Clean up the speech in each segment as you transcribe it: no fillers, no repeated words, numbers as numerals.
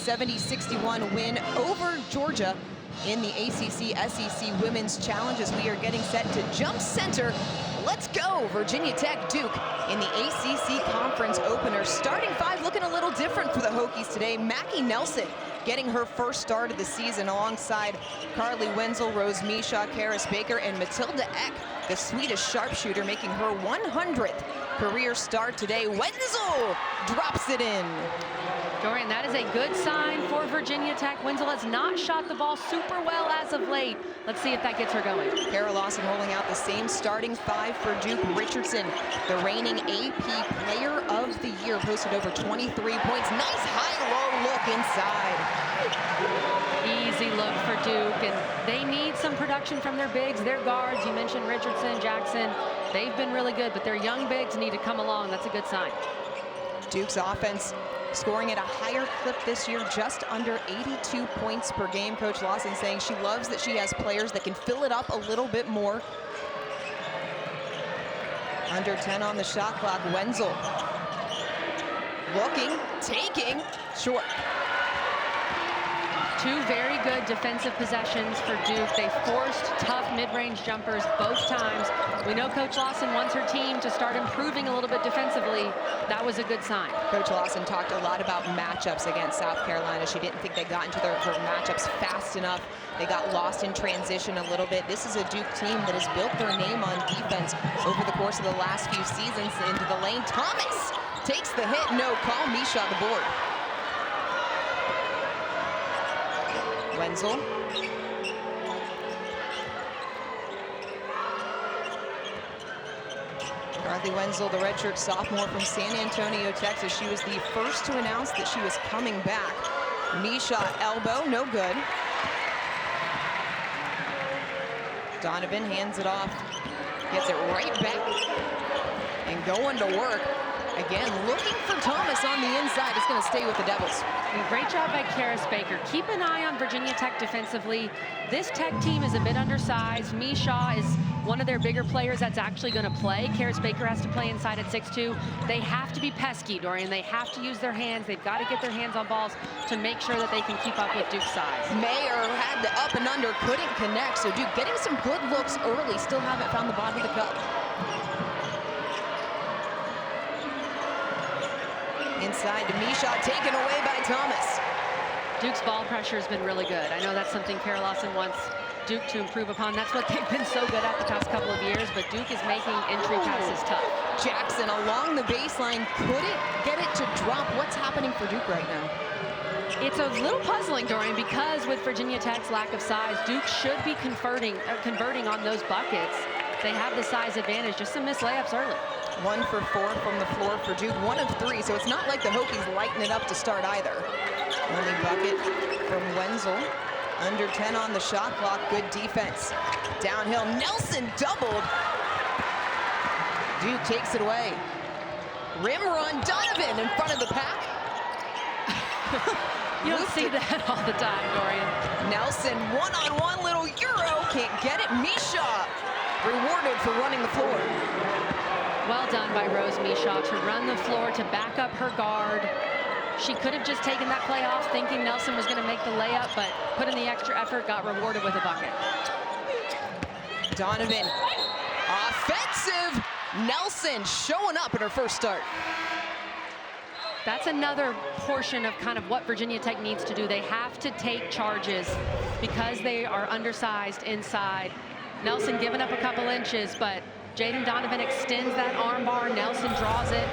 70-61 win over Georgia in the ACC SEC Women's Challenge as we are getting set to jump center. Let's go, Virginia Tech Duke in the ACC Conference opener. Starting five looking a little different for the Hokies today. Mackie Nelson getting her first start of the season alongside Carleigh Wenzel, Rose Misha, Karis Baker, and Matilda Eck, the Swedish sharpshooter, making her 100th career start today. Wenzel drops it in. Dorian, that is a good sign for Virginia Tech. Wenzel has not shot the ball super well as of late. Let's see if that gets her going. Kara Lawson rolling out the same starting five for Duke. Richardson, the reigning AP Player of the Year, posted over 23 points. Nice high-low look inside. Easy look for Duke, and they need some production from their bigs, their guards. You mentioned Richardson, Jackson. They've been really good, but their young bigs need to come along. That's a good sign. Duke's offense scoring at a higher clip this year, just under 82 points per game. Coach Lawson saying she loves that she has players that can fill it up a little bit more. Under 10 on the shot clock. Wenzel looking, taking, short. Two very good defensive possessions for Duke. They forced tough mid-range jumpers both times. We know Coach Lawson wants her team to start improving a little bit defensively. That was a good sign. Coach Lawson talked a lot about matchups against South Carolina. She didn't think they got into their matchups fast enough. They got lost in transition a little bit. This is a Duke team that has built their name on defense over the course of the last few seasons. Into the lane, Thomas takes the hit, no call. Misha the board. Wenzel. Carleigh Wenzel, the redshirt sophomore from San Antonio, Texas. She was the first to announce that she was coming back. Misha elbow, no good. Donovan hands it off, gets it right back, and going to work. Again, looking for Thomas on the inside. It's going to stay with the Devils. Great job by Karis Baker. Keep an eye on Virginia Tech defensively. This Tech team is a bit undersized. Misha is one of their bigger players that's actually going to play. Karis Baker has to play inside at 6'2". They have to be pesky, Dorian. They have to use their hands. They've got to get their hands on balls to make sure that they can keep up with Duke's size. Mayer had the up and under, couldn't connect. So Duke getting some good looks early. Still haven't found the bottom of the cup. Inside to Misha, taken away by Thomas. Duke's ball pressure has been really good. I know that's something Kara Lawson wants Duke to improve upon. That's what they've been so good at the past couple of years, but Duke is making entry passes tough. Jackson along the baseline, couldn't get it to drop. What's happening for Duke right now? It's a little puzzling, Dorian, because with Virginia Tech's lack of size, Duke should be converting on those buckets. They have the size advantage, just some missed layups early. 1 for 4 from the floor for Duke, 1 of 3, so it's not like the Hokies lighten it up to start either. Only bucket from Wenzel. Under 10 on the shot clock, good defense. Downhill, Nelson doubled. Duke takes it away. Rim run, Donovan in front of the pack. You don't see that all the time, Dorian. Nelson, one-on-one little Euro, can't get it. Misha rewarded for running the floor. Well done by Rose Misha to run the floor, to back up her guard. She could have just taken that play off thinking Nelson was going to make the layup, but put in the extra effort, got rewarded with a bucket. Donovan, offensive. Nelson showing up at her first start. That's another portion of kind of what Virginia Tech needs to do. They have to take charges because they are undersized inside. Nelson giving up a couple inches, but Jaden Donovan extends that arm bar. Nelson draws it.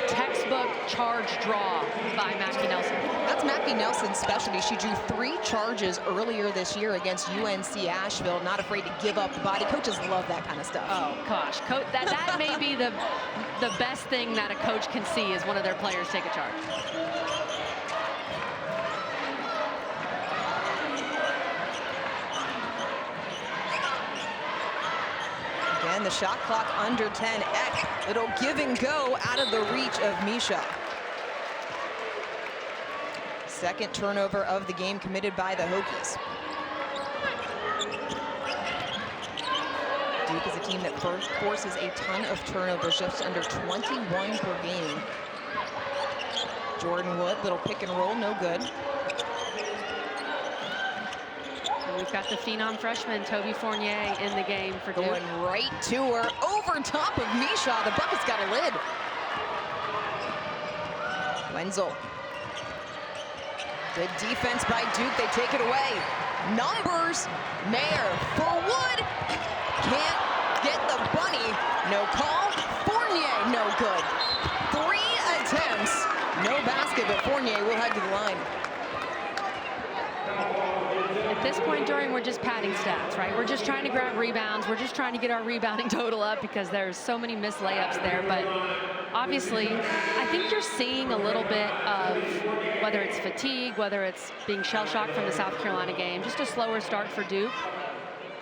Textbook charge draw by Mackie Nelson. That's Mackie Nelson's specialty. She drew 3 charges earlier this year against UNC Asheville. Not afraid to give up the body. Coaches love that kind of stuff. Oh gosh, that may be the best thing that a coach can see is one of their players take a charge. Again, the shot clock under 10. Eck, little give and go out of the reach of Misha. Second turnover of the game committed by the Hokies. Duke is a team that forces a ton of turnovers, just under 21 per game. Jordan Wood, little pick and roll, no good. And we've got the phenom freshman, Toby Fournier, in the game for Duke. Going right to her, over top of Misha. The bucket's got a lid. Wenzel. Good defense by Duke, they take it away. Numbers, Mayer for Wood. Can't get the bunny, no call. Fournier, no good. 3 attempts, no basket, but Fournier will head to the line. At this point, Durham, we're just padding stats, right? We're just trying to grab rebounds. We're just trying to get our rebounding total up because there's so many missed layups there. But obviously, I think you're seeing a little bit of whether it's fatigue, whether it's being shell-shocked from the South Carolina game, just a slower start for Duke.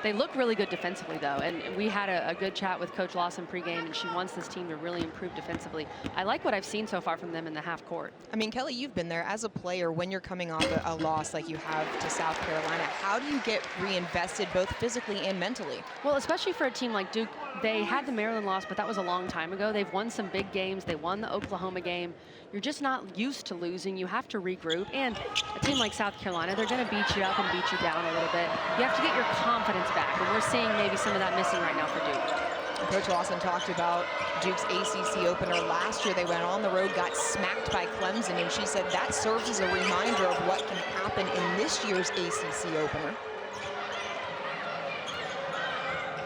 They look really good defensively, though, and we had a good chat with Coach Lawson pregame, and she wants this team to really improve defensively. I like what I've seen so far from them in the half court. I mean, Kelly, you've been there as a player when you're coming off a loss like you have to South Carolina. How do you get reinvested both physically and mentally? Well, especially for a team like Duke, they had the Maryland loss, but that was a long time ago. They've won some big games. They won the Oklahoma game. You're just not used to losing. You have to regroup. And a team like South Carolina, they're going to beat you up and beat you down a little bit. You have to get your confidence back, and we're seeing maybe some of that missing right now for Duke. Coach Lawson talked about Duke's ACC opener last year. They went on the road, got smacked by Clemson, and she said that serves as a reminder of what can happen in this year's ACC opener.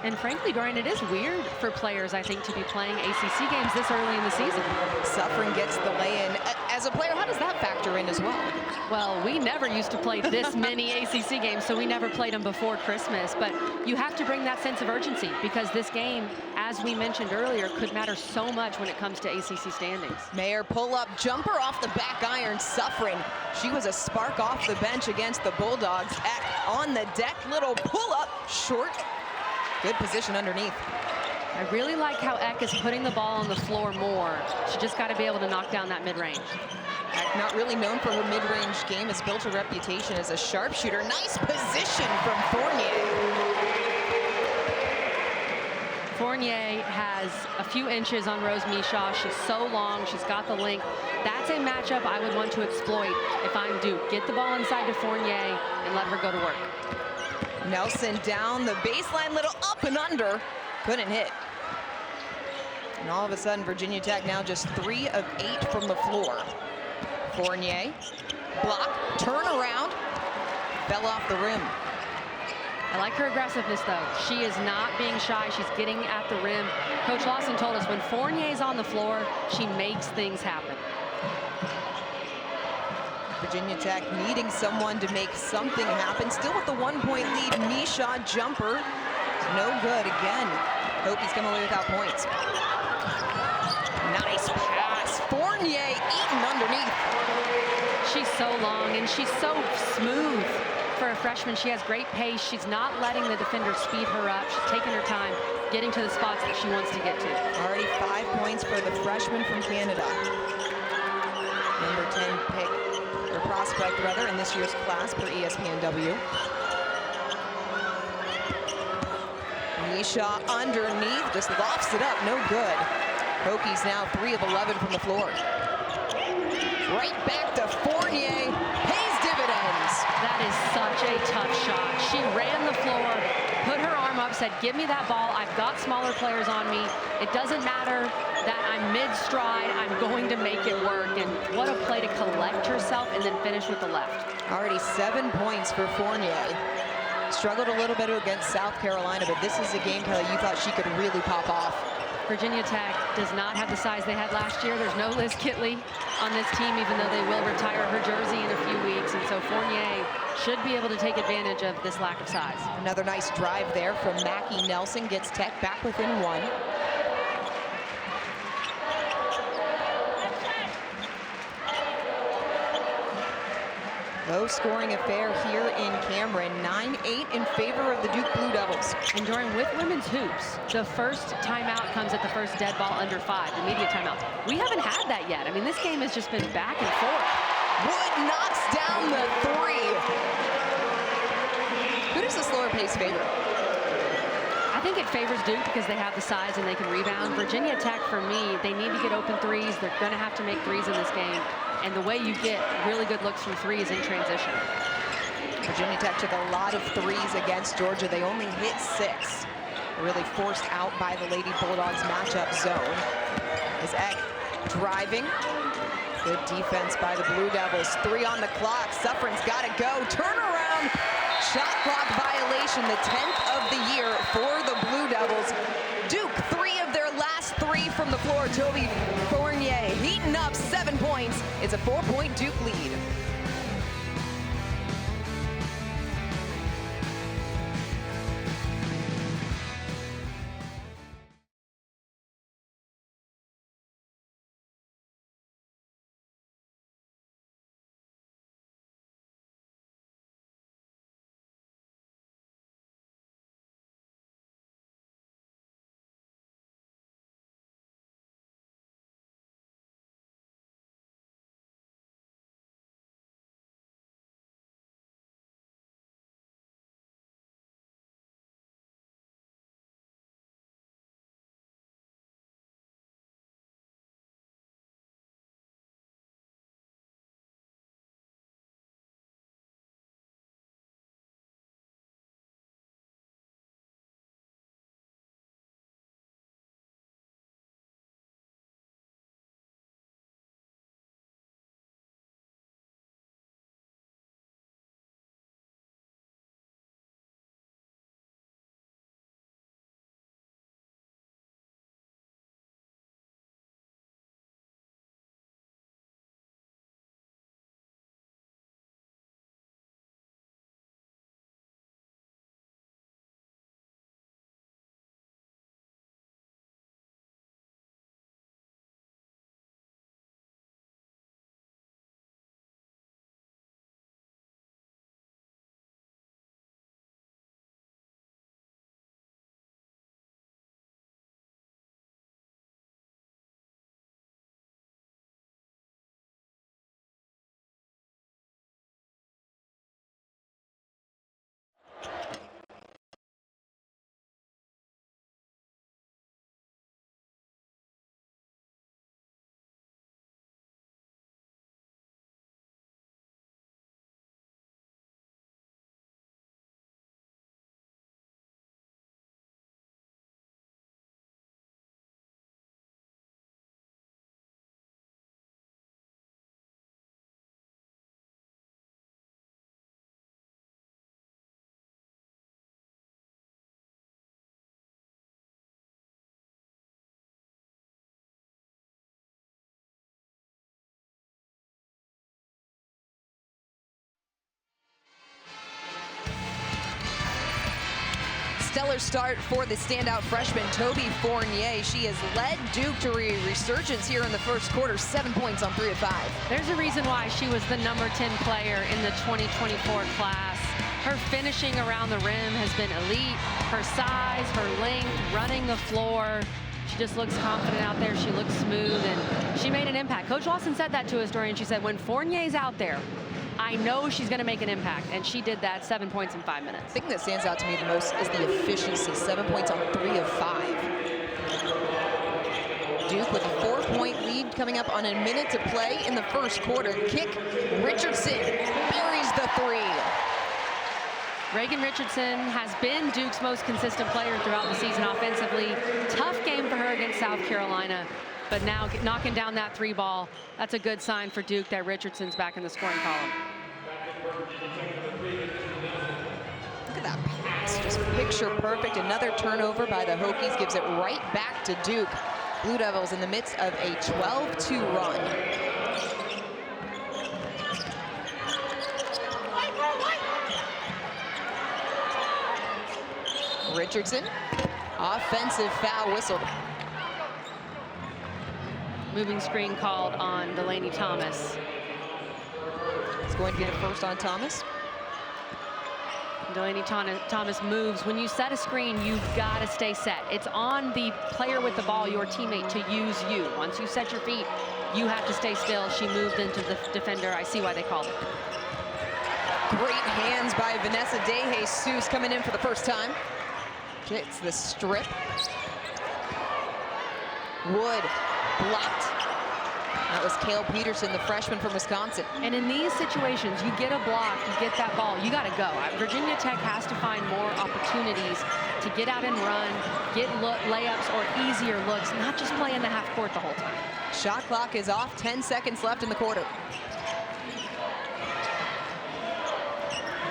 And frankly, Dorian, it is weird for players, I think, to be playing ACC games this early in the season. Suffering gets the lay-in. As a player, how does that factor in as well? Well, we never used to play this many ACC games, so we never played them before Christmas. But you have to bring that sense of urgency because this game, as we mentioned earlier, could matter so much when it comes to ACC standings. Mayer pull-up jumper off the back iron. Suffering. She was a spark off the bench against the Bulldogs. Eck on the deck, little pull-up, short. Good position underneath. I really like how Eck is putting the ball on the floor more. She just got to be able to knock down that mid-range. Eck, not really known for her mid-range game, has built a reputation as a sharpshooter. Nice position from Fournier. Fournier has a few inches on Rose Misha. She's so long. She's got the length. That's a matchup I would want to exploit if I'm Duke. Get the ball inside to Fournier and let her go to work. Nelson down the baseline, little up and under. Couldn't hit. And all of a sudden, Virginia Tech now just 3 of 8 from the floor. Fournier, block, turn around, fell off the rim. I like her aggressiveness, though. She is not being shy. She's getting at the rim. Coach Lawson told us when Fournier's on the floor, she makes things happen. Virginia Tech needing someone to make something happen. Still with the 1-point lead. Misha jumper. No good again. Hokies come away without points. Nice pass. Fournier eaten underneath. She's so long and she's so smooth for a freshman. She has great pace. She's not letting the defender speed her up. She's taking her time, getting to the spots that she wants to get to. Already 5 points for the freshman from Canada. Number 10 pick. Prospect rather in this year's class per ESPNW. Misha underneath, just lofts it up, no good. Hokies now 3 of 11 from the floor. Right back to Fournier, pays dividends. That is such a tough shot. She ran the floor, put her arm up, said, give me that ball. I've got smaller players on me. It doesn't matter that I'm mid-stride, I'm going to make it work. And what a play to collect herself and then finish with the left. Already 7 points for Fournier. Struggled a little bit against South Carolina, but this is a game, Kelly, you thought she could really pop off. Virginia Tech does not have the size they had last year. There's no Liz Kitley on this team, even though they will retire her jersey in a few weeks. And so Fournier should be able to take advantage of this lack of size. Another nice drive there from Mackie Nelson, gets Tech back within 1. Low scoring affair here in Cameron. 9-8 in favor of the Duke Blue Devils. And Durham, with women's hoops, the first timeout comes at the first dead ball under 5, the immediate timeout. We haven't had that yet. I mean, this game has just been back and forth. Wood knocks down the 3. Who does the slower pace favor? I think it favors Duke because they have the size and they can rebound. Virginia Tech, for me, they need to get open threes. They're going to have to make threes in this game. And the way you get really good looks from 3 is in transition. Virginia Tech took a lot of threes against Georgia. They only hit 6. Really forced out by the Lady Bulldogs matchup zone. Is Eck driving. Good defense by the Blue Devils. 3 on the clock. Suffern's got to go. Turnaround. Shot clock violation, the 10th of the year for the Blue Devils. Duke, 3 of their last 3 from the floor. Toby Fournier heating up 7 points. It's a 4-point Duke lead. Stellar start for the standout freshman, Toby Fournier. She has led Duke to a resurgence here in the first quarter, 7 points on 3 of 5. There's a reason why she was the number 10 player in the 2024 class. Her finishing around the rim has been elite. Her size, her length, running the floor. She just looks confident out there. She looks smooth, and she made an impact. Coach Lawson said that to us during, she said, when Fournier's out there, I know she's going to make an impact, and she did that. 7 points in 5 minutes. The thing that stands out to me the most is the efficiency. 7 points on 3 of 5. Duke with a 4-point lead coming up on a minute to play in the first quarter. Kick, Richardson buries the 3. Reagan Richardson has been Duke's most consistent player throughout the season offensively. Tough game for her against South Carolina, but now knocking down that 3 ball, that's a good sign for Duke that Richardson's back in the scoring column. Look at that pass, just picture perfect. Another turnover by the Hokies gives it right back to Duke. Blue Devils in the midst of a 12-2 run. Richardson, offensive foul whistled. Moving screen called on Delaney Thomas. It's going to get a first on Thomas. Delaney Thomas moves. When you set a screen, you've got to stay set. It's on the player with the ball, your teammate, to use you. Once you set your feet, you have to stay still. She moved into the defender. I see why they called it. Great hands by Vanessa De Jesus coming in for the first time. Gets the strip. Wood blocked. That was Cale Peterson, the freshman from Wisconsin. And in these situations, you get a block, you get that ball, you got to go. Virginia Tech has to find more opportunities to get out and run, get layups or easier looks, not just play in the half court the whole time. Shot clock is off, 10 seconds left in the quarter.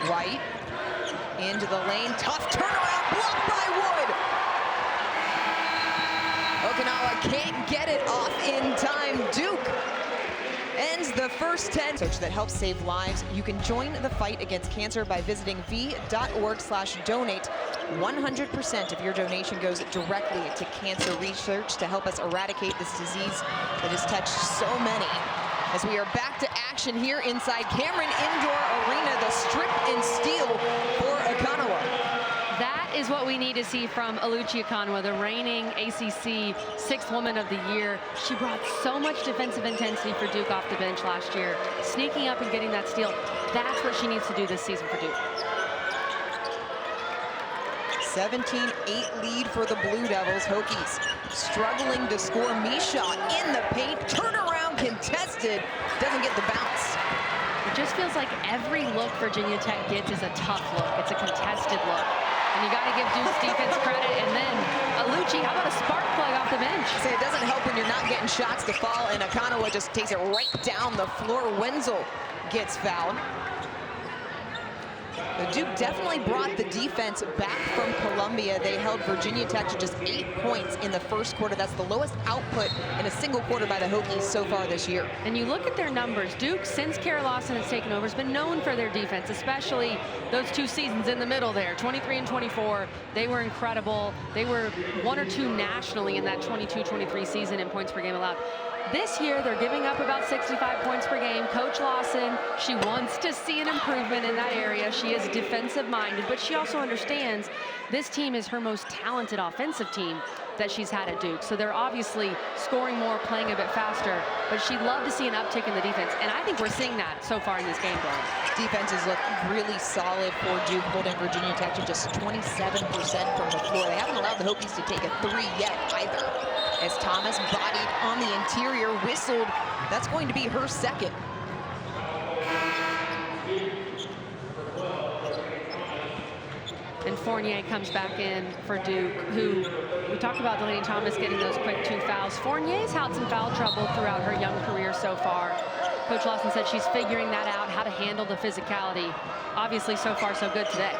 White into the lane, tough turnaround, blocked by Wood. Okananwa can't get it off in time. Duke ends the first 10. Search that helps save lives. You can join the fight against cancer by visiting v.org/donate. 100% of your donation goes directly to cancer research to help us eradicate this disease that has touched so many. As we are back to action here inside Cameron Indoor Arena, the strip and steal for Okananwa. That is what we need to see from Oluchi Okananwa, the reigning ACC 6th Woman of the Year. She brought so much defensive intensity for Duke off the bench last year, sneaking up and getting that steal. That's what she needs to do this season for Duke. 17-8 lead for the Blue Devils. Hokies struggling to score. Misha in the paint, turnaround contested, doesn't get the bounce. It just feels like every look Virginia Tech gets is a tough look. It's a contested look. And you got to give Duke's defense credit. And then Oluchi, how about a spark play off the bench? So it doesn't help when you're not getting shots to fall, and Okananwa just takes it right down the floor. Wenzel gets fouled. The Duke definitely brought the defense back from Columbia. They held Virginia Tech to just 8 points in the first quarter. That's the lowest output in a single quarter by the Hokies so far this year. And you look at their numbers. Duke, since Kara Lawson has taken over, has been known for their defense, especially those 2 seasons in the middle there, 23 and 24. They were incredible. They were 1 or 2 nationally in that 22-23 season in points per game allowed. This year, they're giving up about 65 points per game. Coach Lawson, she wants to see an improvement in that area. She is defensive-minded, but she also understands this team is her most talented offensive team that she's had at Duke. So they're obviously scoring more, playing a bit faster, but she'd love to see an uptick in the defense. And I think we're seeing that so far in this game, Brian. Defenses look really solid for Duke, holding Virginia Tech to just 27% from the floor. They haven't allowed the Hokies to take a 3 yet either. As Thomas bodied on the interior, whistled. That's going to be her second. And Fournier comes back in for Duke, who we talked about Delaney Thomas getting those quick 2 fouls. Fournier's had some foul trouble throughout her young career so far. Coach Lawson said she's figuring that out, how to handle the physicality. Obviously, so far, so good today.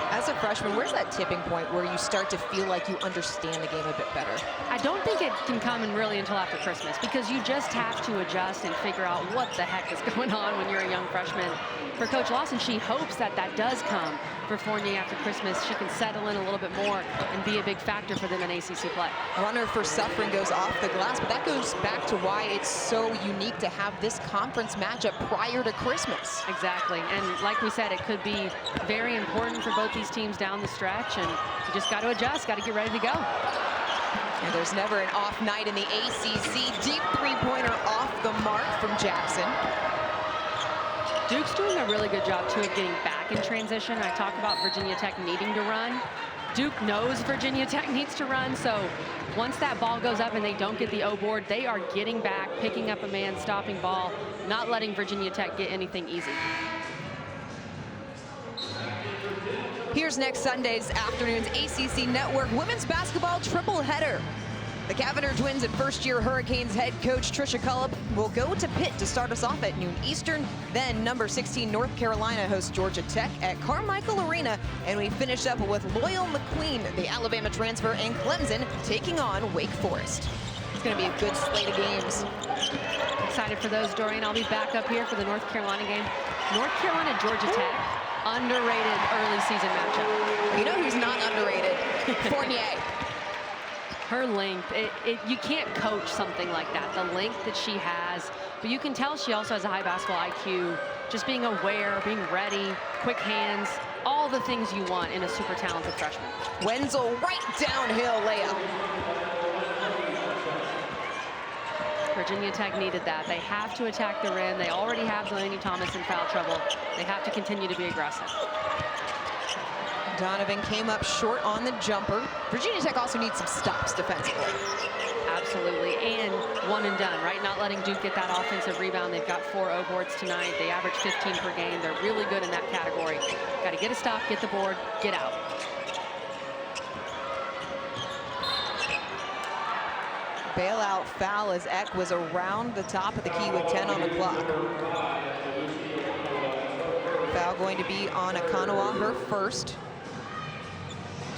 As a freshman, where's that tipping point where you start to feel like you understand the game a bit better? I don't think it can come in really until after Christmas, because you just have to adjust and figure out what the heck is going on when you're a young freshman. For Coach Lawson, she hopes that that does come for Fournier after Christmas. She can settle in a little bit more and be a big factor for them in ACC play. I wonder if her suffering goes off the glass, but that goes back to why it's so unique to have this conference matchup prior to Christmas. Exactly, and like we said, it could be very important for both these teams down the stretch, and you just got to adjust, got to get ready to go. And there's never an off night in the ACC. Deep 3-pointer off the mark from Jackson. Duke's doing a really good job, too, of getting back in transition. I talk about Virginia Tech needing to run. Duke knows Virginia Tech needs to run, so once that ball goes up and they don't get the O board, they are getting back, picking up a man, stopping ball, not letting Virginia Tech get anything easy. Here's next Sunday's afternoon's ACC Network women's basketball triple header. The Cavender Twins and first-year Hurricanes head coach Trisha Cullop will go to Pitt to start us off at noon Eastern. Then number 16 North Carolina hosts Georgia Tech at Carmichael Arena. And we finish up with Loyal McQueen, the Alabama transfer, and Clemson taking on Wake Forest. It's going to be a good slate of games. Excited for those, Dorian. I'll be back up here for the North Carolina game. North Carolina, Georgia Tech, underrated early season matchup. You know who's not underrated? Fournier. Her length, you can't coach something like that, the length that she has, but you can tell she also has a high basketball IQ, just being aware, being ready, quick hands, all the things you want in a super talented freshman. Wenzel right downhill layup. Virginia Tech needed that. They have to attack the rim. They already have Delaney Thomas in foul trouble. They have to continue to be aggressive. Donovan came up short on the jumper. Virginia Tech also needs some stops defensively. Absolutely, and one and done, right? Not letting Duke get that offensive rebound. They've got 4 O boards tonight. They average 15 per game. They're really good in that category. Got to get a stop, get the board, get out. Bailout foul as Eck was around the top of the key with 10 on the clock. Foul going to be on Okananwa, her first.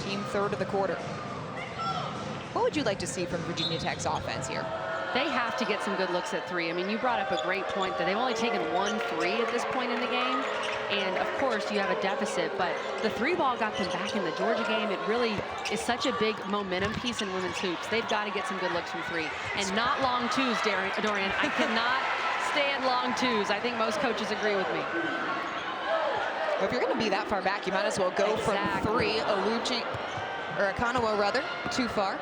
Team third of the quarter. What would you like to see from Virginia Tech's offense here? They have to get some good looks at 3. I mean, you brought up a great point that they've only taken 1 3 at this point in the game. And of course, you have a deficit, but the 3 ball got them back in the Georgia game. It really is such a big momentum piece in women's hoops. They've got to get some good looks from 3. And not long twos, Dorian. I cannot stand long twos. I think most coaches agree with me. Well, if you're going to be that far back, you might as well go from 3. Oluchi, or Okananwa rather, too far.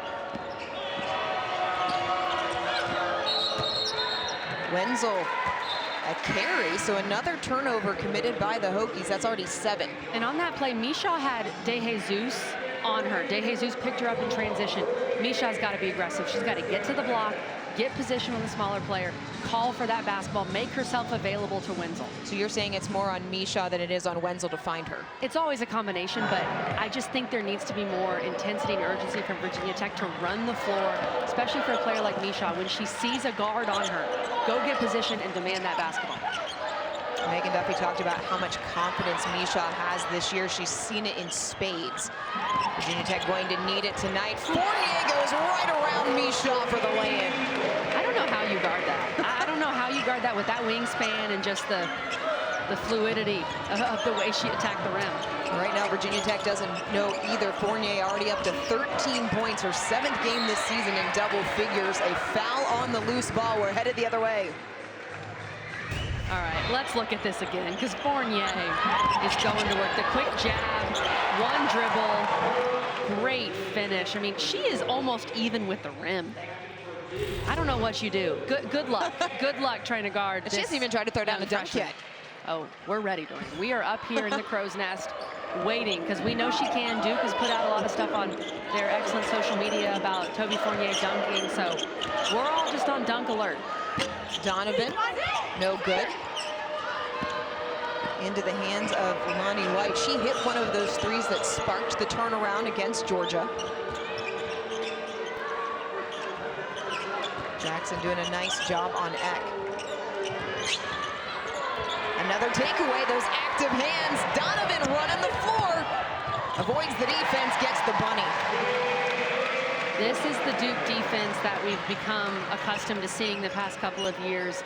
Wenzel, a carry, so another turnover committed by the Hokies. That's already 7. And on that play, Misha had DeJesus on her. DeJesus picked her up in transition. Misha's got to be aggressive. She's got to get to the block, get position on the smaller player, call for that basketball, make herself available to Wenzel. So you're saying it's more on Misha than it is on Wenzel to find her? It's always a combination, but I just think there needs to be more intensity and urgency from Virginia Tech to run the floor, especially for a player like Misha. When she sees a guard on her, go get position and demand that basketball. Megan Duffy talked about how much confidence Misha has this year. She's seen it in spades. Virginia Tech going to need it tonight. Fournier goes right around Misha for the lay-in. I don't know how you guard that. I don't know how you guard that with that wingspan and just the fluidity of the way she attacked the rim. Right now, Virginia Tech doesn't know either. Fournier already up to 13 points, her 7th game this season in double figures. A foul on the loose ball. We're headed the other way. All right, let's look at this again, because Fournier is going to work. The quick jab, 1 dribble, great finish. I mean, she is almost even with the rim there. I don't know what you do. Good luck. Good luck trying to guard this. She hasn't even tried to throw down the dunk yet. Oh, we're ready, Dorian. We are up here in the crow's nest waiting, because we know she can. Duke has put out a lot of stuff on their excellent social media about Toby Fournier dunking, so we're all just on dunk alert. Donovan, no good. Into the hands of Lonnie White. She hit one of those 3s that sparked the turnaround against Georgia. Jackson doing a nice job on Eck. Another takeaway, those active hands. Donovan running the floor. Avoids the defense, gets the bunny. This is the Duke defense that we've become accustomed to seeing the past couple of years.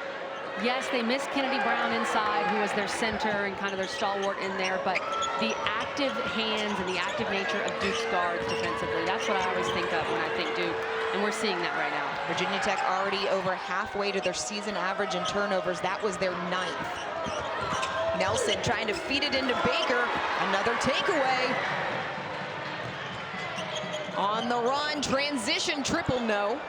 Yes, they missed Kennedy Brown inside, who was their center and kind of their stalwart in there, but the active hands and the active nature of Duke's guards defensively, that's what I always think of when I think Duke, and we're seeing that right now. Virginia Tech already over halfway to their season average in turnovers. That was their 9th. Nelson trying to feed it into Baker. Another takeaway. On the run, transition triple, no.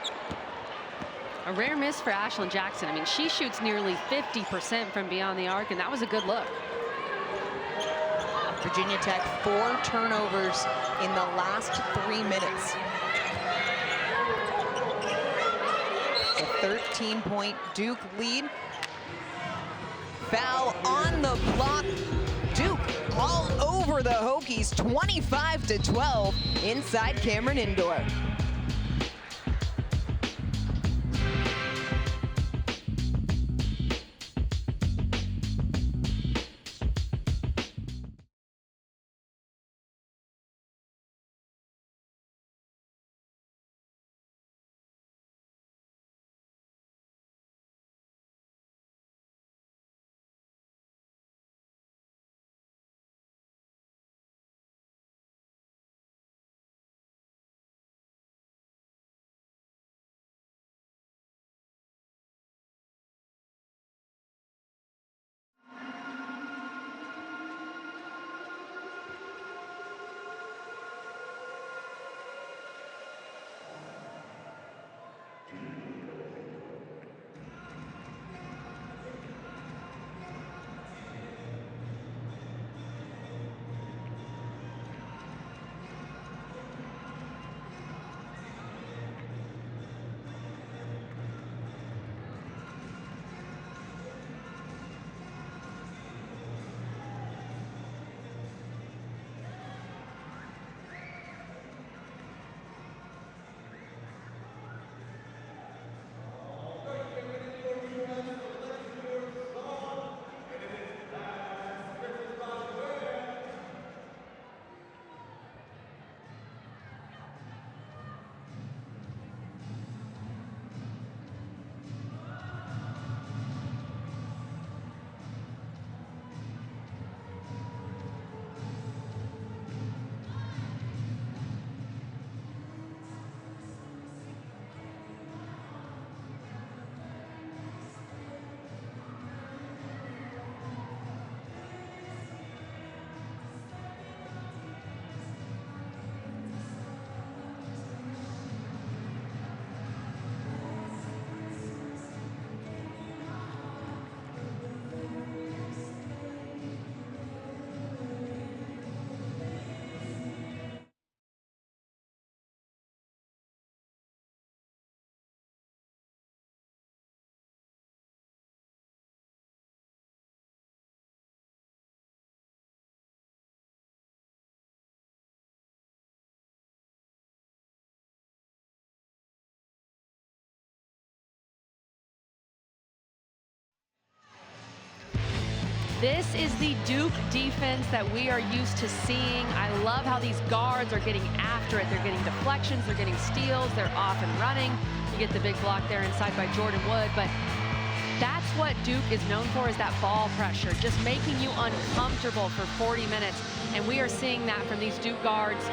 A rare miss for Ashlyn Jackson. I mean, she shoots nearly 50% from beyond the arc, and that was a good look. Virginia Tech 4 turnovers in the last 3 minutes. A 13-point Duke lead. Foul on the block. Duke all over the Hokies, 25-12 inside Cameron Indoor. This is the Duke defense that we are used to seeing. I love how these guards are getting after it. They're getting deflections, they're getting steals, they're off and running. You get the big block there inside by Jordan Wood, but that's what Duke is known for, is that ball pressure, just making you uncomfortable for 40 minutes. And we are seeing that from these Duke guards.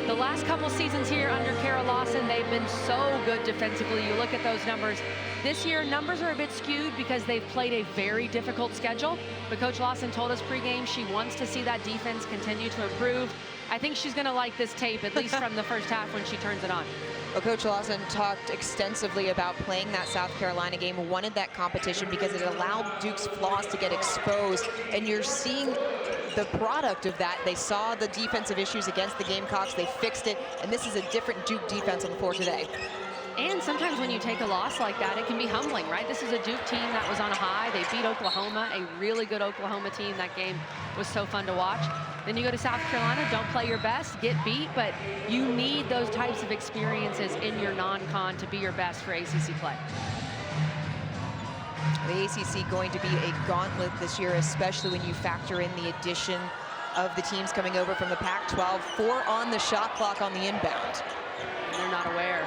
The last couple seasons here under Kara Lawson, they've been so good defensively. You look at those numbers. This year, numbers are a bit skewed because they've played a very difficult schedule. But Coach Lawson told us pregame she wants to see that defense continue to improve. I think she's going to like this tape, at least from the first half when she turns it on. Well, Coach Lawson talked extensively about playing that South Carolina game, wanted that competition because it allowed Duke's flaws to get exposed, and you're seeing the product of that. They saw the defensive issues against the Gamecocks, they fixed it, and this is a different Duke defense on the floor today. And sometimes when you take a loss like that, it can be humbling, right? This is a Duke team that was on a high. They beat Oklahoma, a really good Oklahoma team. That game was so fun to watch. Then you go to South Carolina, don't play your best, get beat, but you need those types of experiences in your non-con to be your best for ACC play. The ACC going to be a gauntlet this year, especially when you factor in the addition of the teams coming over from the Pac-12. 4 on the shot clock on the inbound. They're not aware.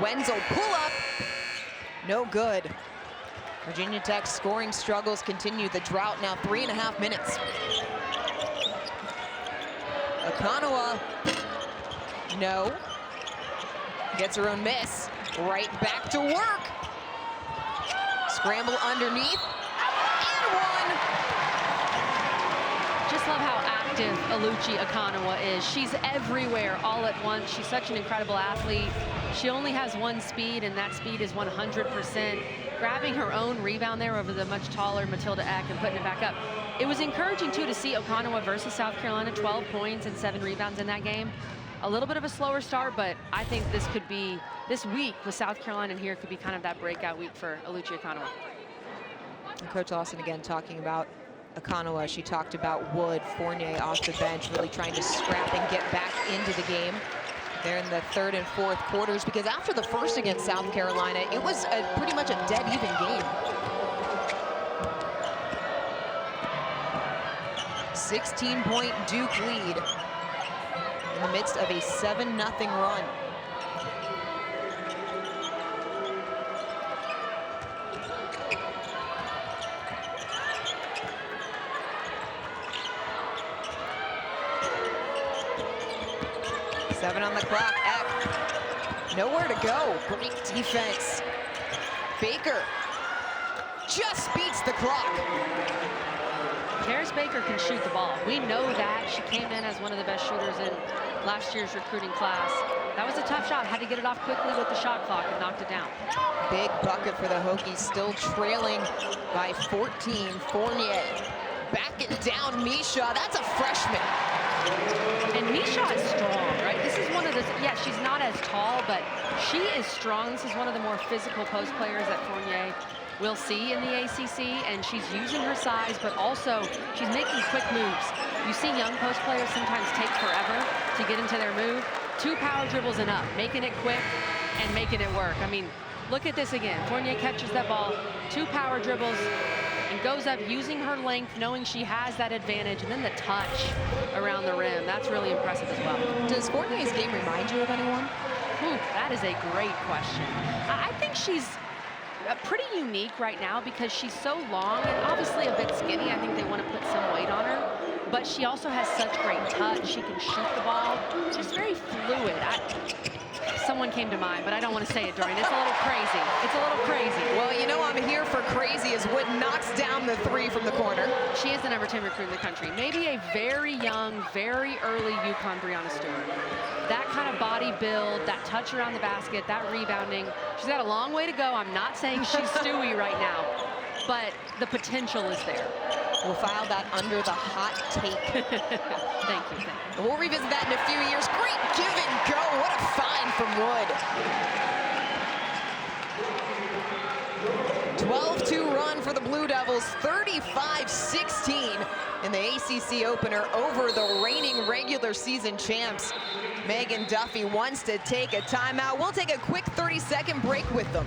Wenzel pull up, no good. Virginia Tech's scoring struggles continue. The drought now 3.5 minutes. Okananwa, no. Gets her own miss, right back to work. Scramble underneath, and one. Just love how active Oluchi Okananwa is. She's everywhere all at once. She's such an incredible athlete. She only has one speed, and that speed is 100%. Grabbing her own rebound there over the much taller Matilda Eck and putting it back up. It was encouraging, too, to see Okananwa versus South Carolina, 12 points and 7 rebounds in that game. A little bit of a slower start, but I think this could be, this week with South Carolina in here could be kind of that breakout week for Oluchi Okananwa. Coach Lawson again talking about Okananwa. She talked about Wood, Fournier off the bench, really trying to scrap and get back into the game. They're in the 3rd and 4th quarters, because after the first against South Carolina, it was pretty much a dead even game. 16-point Duke lead in the midst of a 7-0 run. Seven on the clock. Eck, nowhere to go. Great defense. Baker just beats the clock. Karis Baker can shoot the ball. We know that. She came in as one of the best shooters in last year's recruiting class. That was a tough shot. Had to get it off quickly with the shot clock and knocked it down. Big bucket for the Hokies, still trailing by 14. Fournier backing down Misha. That's a freshman. And Misha is strong, right? This is one of the, yeah, she's not as tall, but she is strong. This is one of the more physical post players that Fournier will see in the ACC, and she's using her size, but also she's making quick moves. You see young post players sometimes take forever to get into their move. 2 power dribbles and up, making it quick and making it work. I mean, look at this again. Fournier catches that ball, 2 power dribbles, and goes up using her length, knowing she has that advantage, and then the touch around the rim. That's really impressive as well. Does Fournier's game remind you of anyone? Ooh, that is a great question. I think she's pretty unique right now because she's so long and obviously a bit skinny. I think they want to put some weight on her, but she also has such great touch. She can shoot the ball, just very fluid. Someone came to mind, but I don't want to say it, Dorian. It's a little crazy. It's a little crazy. Well, you know I'm here for crazy as Wood knocks down the 3 from the corner. She is the number 10 recruit in the country. Maybe a very young, very early UConn Breanna Stewart. That kind of body build, that touch around the basket, that rebounding. She's got a long way to go. I'm not saying she's Stewie right now, but the potential is there. We'll file that under the hot take. Thank you. We'll revisit that in a few years. Great give and go. What a find from Wood. 12-2 run for the Blue Devils. 35-16 in the ACC opener over the reigning regular season champs. Megan Duffy wants to take a timeout. We'll take a quick 30-second break with them.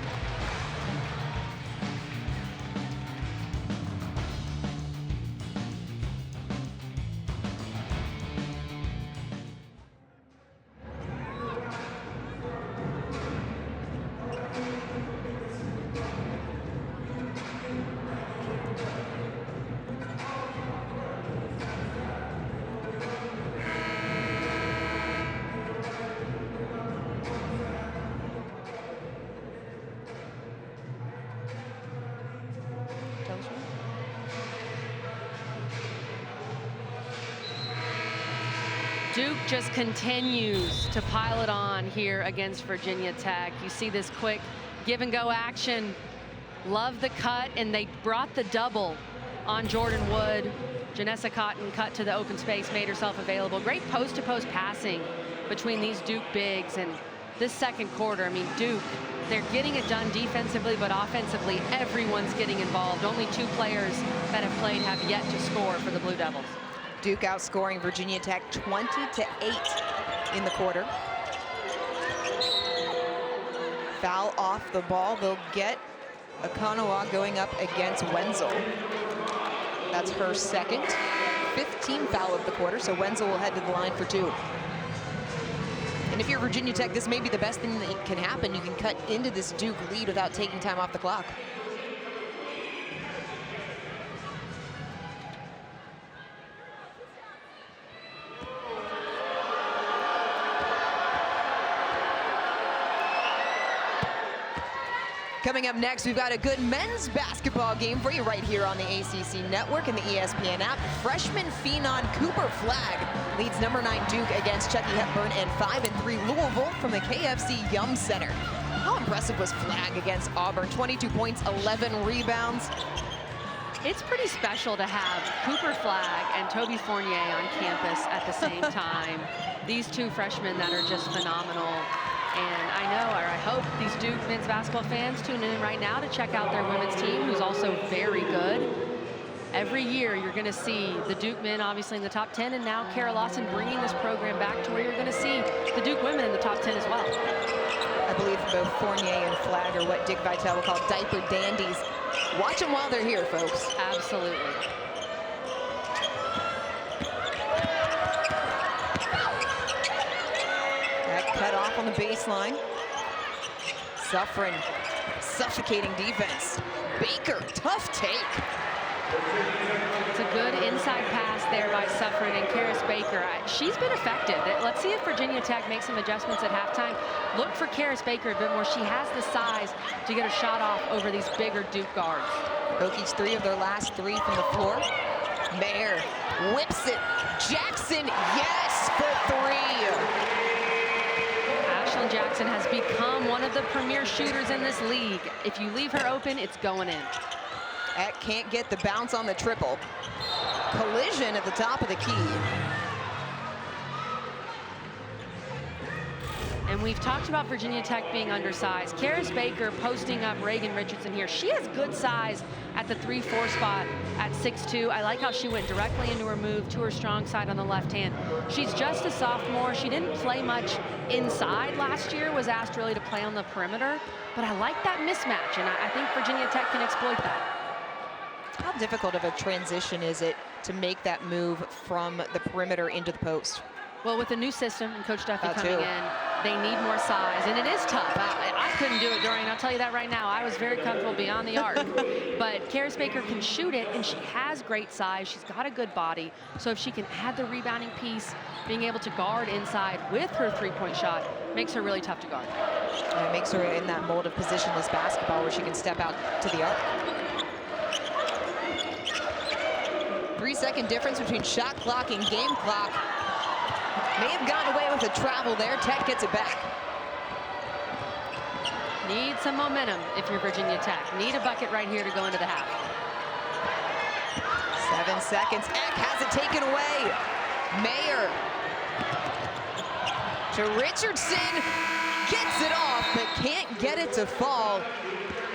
Duke just continues to pile it on here against Virginia Tech. You see this quick give and go action. Love the cut, and they brought the double on Jordan Wood. Janessa Cotton cut to the open space, made herself available. Great post-to-post passing between these Duke bigs. And this second quarter, I mean, Duke, they're getting it done defensively, but offensively, everyone's getting involved. Only 2 players that have played have yet to score for the Blue Devils. Duke outscoring Virginia Tech 20-8 in the quarter. Foul off the ball. They'll get Okananwa going up against Wenzel. That's her second. 15th foul of the quarter, so Wenzel will head to the line for 2. And if you're Virginia Tech, this may be the best thing that can happen. You can cut into this Duke lead without taking time off the clock. Coming up next, we've got a good men's basketball game for you right here on the ACC Network and the ESPN app. Freshman phenom Cooper Flagg leads number 9 Duke against Chucky Hepburn and 5-3 Louisville from the KFC Yum Center. How impressive was Flagg against Auburn? 22 points, 11 rebounds. It's pretty special to have Cooper Flagg and Toby Fournier on campus at the same time. These 2 freshmen that are just phenomenal. And I know, or I hope, these Duke men's basketball fans tune in right now to check out their women's team, who's also very good. Every year, you're going to see the Duke men, obviously, in the top 10, and now Kara Lawson bringing this program back to where you're going to see the Duke women in the top 10 as well. I believe both Fournier and Flagg are what Dick Vitale will call diaper dandies. Watch them while they're here, folks. Absolutely. Cut off on the baseline. Suffocating defense. Baker, tough take. It's a good inside pass there by Suffren and Karis Baker. She's been effective. Let's see if Virginia Tech makes some adjustments at halftime. Look for Karis Baker a bit more. She has the size to get a shot off over these bigger Duke guards. Hokies 3 of their last 3 from the floor. Mayer whips it. Jackson, yes, for 3. Jackson has become one of the premier shooters in this league. If you leave her open, it's going in. Eck can't get the bounce on the triple. Collision at the top of the key. And we've talked about Virginia Tech being undersized. Karis Baker posting up Reagan Richardson here. She has good size at the 3-4 spot at 6'2". I like how she went directly into her move to her strong side on the left hand. She's just a sophomore. She didn't play much inside last year, was asked really to play on the perimeter. But I like that mismatch, and I think Virginia Tech can exploit that. How difficult of a transition is it to make that move from the perimeter into the post? Well, with the new system and Coach Duffy coming in, they need more size, and it is tough. I couldn't do it, Dorian. I'll tell you that right now. I was very comfortable beyond the arc. But Karis Baker can shoot it, and she has great size. She's got a good body. So if she can add the rebounding piece, being able to guard inside with her three-point shot, makes her really tough to guard. And it makes her in that mold of positionless basketball where she can step out to the arc. 3-second difference between shot clock and game clock. May have gotten away with the travel there. Tech gets it back. Need some momentum if you're Virginia Tech. Need a bucket right here to go into the half. 7 seconds. Eck has it taken away. Mayer to Richardson. Gets it off, but can't get it to fall.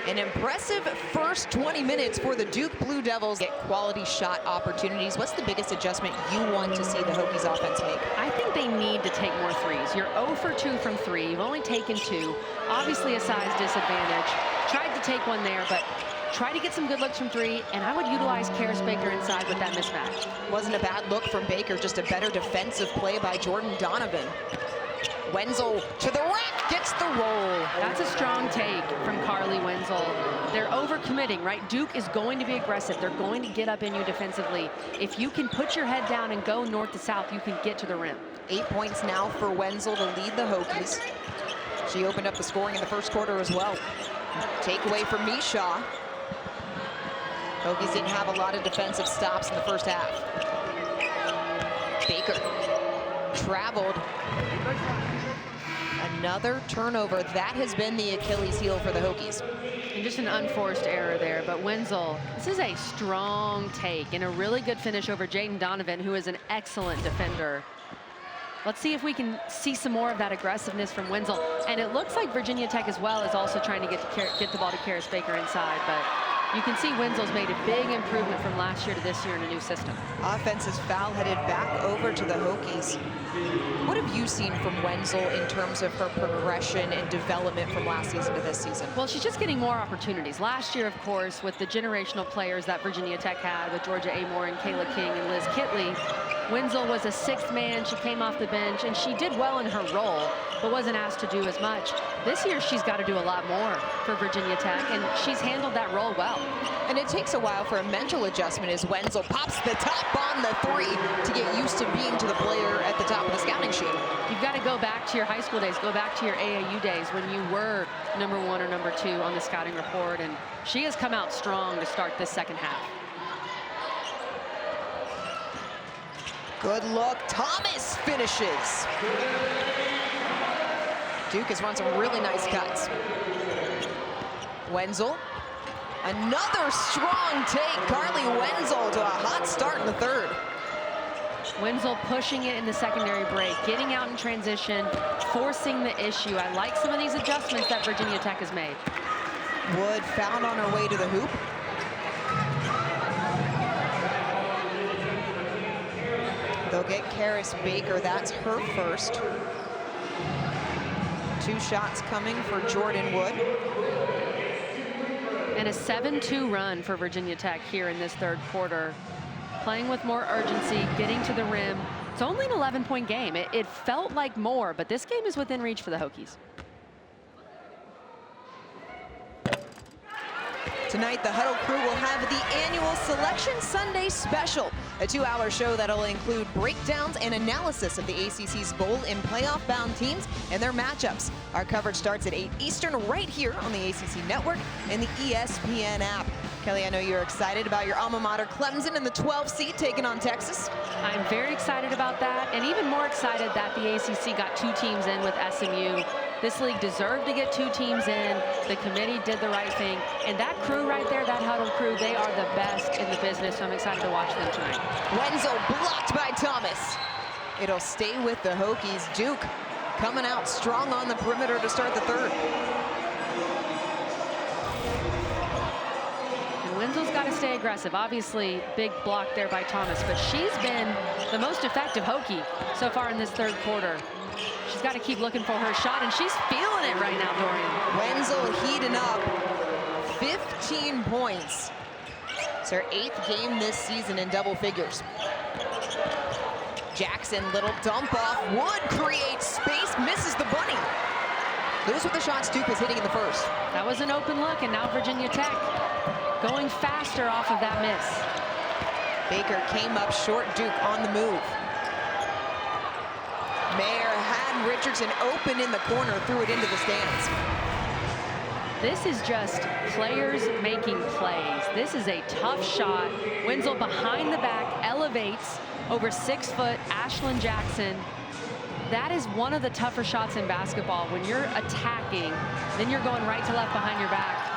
An impressive first 20 minutes for the Duke Blue Devils. Get quality shot opportunities. What's the biggest adjustment you want to see the Hokies offense make? I think they need to take more threes. You're 0 for 2 from 3. You've only taken 2. Obviously a size disadvantage. Tried to take one there, but try to get some good looks from 3, and I would utilize Karis Baker inside with that mismatch. Wasn't a bad look from Baker, just a better defensive play by Jordan Donovan. Wenzel to the rack, gets the roll. That's a strong take from Carleigh Wenzel. They're overcommitting, right? Duke is going to be aggressive. They're going to get up in you defensively. If you can put your head down and go north to south, you can get to the rim. 8 points now for Wenzel to lead the Hokies. She opened up the scoring in the first quarter as well. Takeaway from Mishaw. Hokies didn't have a lot of defensive stops in the first half. Baker traveled. Another turnover. That has been the Achilles heel for the Hokies. And just an unforced error there, but Wenzel, this is a strong take and a really good finish over Jaden Donovan, who is an excellent defender. Let's see if we can see some more of that aggressiveness from Wenzel. And it looks like Virginia Tech as well is also trying to get the ball to Karis Baker inside, but you can see Wenzel's made a big improvement from last year to this year in a new system. Offense is foul headed back over to the Hokies. What have you seen from Wenzel in terms of her progression and development from last season to this season? Well, she's just getting more opportunities. Last year, of course, with the generational players that Virginia Tech had with Georgia Amore and Kayla King and Liz Kitley, Wenzel was a sixth man. She came off the bench, and she did well in her role, but wasn't asked to do as much. This year, she's got to do a lot more for Virginia Tech, and she's handled that role well. And it takes a while for a mental adjustment as Wenzel pops the top on the three to get used to being to the player at the top of the scouting sheet. You've got to go back to your high school days, go back to your AAU days when you were #1 or #2 on the scouting report, and she has come out strong to start this second half. Good look, Thomas finishes. Duke has run some really nice cuts. Wenzel, another strong take. Carleigh Wenzel to a hot start in the third. Wenzel pushing it in the secondary break, getting out in transition, forcing the issue. I like some of these adjustments that Virginia Tech has made. Wood found on her way to the hoop. They'll get Karis Baker. That's her first. 2 shots coming for Jordan Wood. And a 7-2 run for Virginia Tech here in this third quarter. Playing with more urgency, getting to the rim. It's only an 11-point game. It felt like more, but this game is within reach for the Hokies. Tonight, the Huddle crew will have the annual Selection Sunday Special, a 2-hour show that'll include breakdowns and analysis of the ACC's bowl and playoff-bound teams and their matchups. Our coverage starts at 8 Eastern right here on the ACC Network and the ESPN app. Kelly, I know you're excited about your alma mater, Clemson, in the 12th seed taking on Texas. I'm very excited about that, and even more excited that the ACC got 2 teams in with SMU. This league deserved to get 2 teams in. The committee did the right thing. And that crew right there, that Huddle crew, they are the best in the business, so I'm excited to watch them tonight. Wenzel blocked by Thomas. It'll stay with the Hokies. Duke coming out strong on the perimeter to start the third. And Wenzel's got to stay aggressive. Obviously, big block there by Thomas, but she's been the most effective Hokie so far in this third quarter. She's got to keep looking for her shot, and she's feeling it right now, Dorian. Wenzel heating up. 15 points. It's her 8th game this season in double figures. Jackson, little dump off. Wood creates space, misses the bunny. Those were the shots Duke was hitting in the first. That was an open look, and now Virginia Tech going faster off of that miss. Baker came up short. Duke on the move. Mayer had Richardson open in the corner, threw it into the stands. This is just players making plays. This is a tough shot. Wenzel behind the back, elevates over 6-foot Ashlyn Jackson. That is one of the tougher shots in basketball. When you're attacking, then you're going right to left behind your back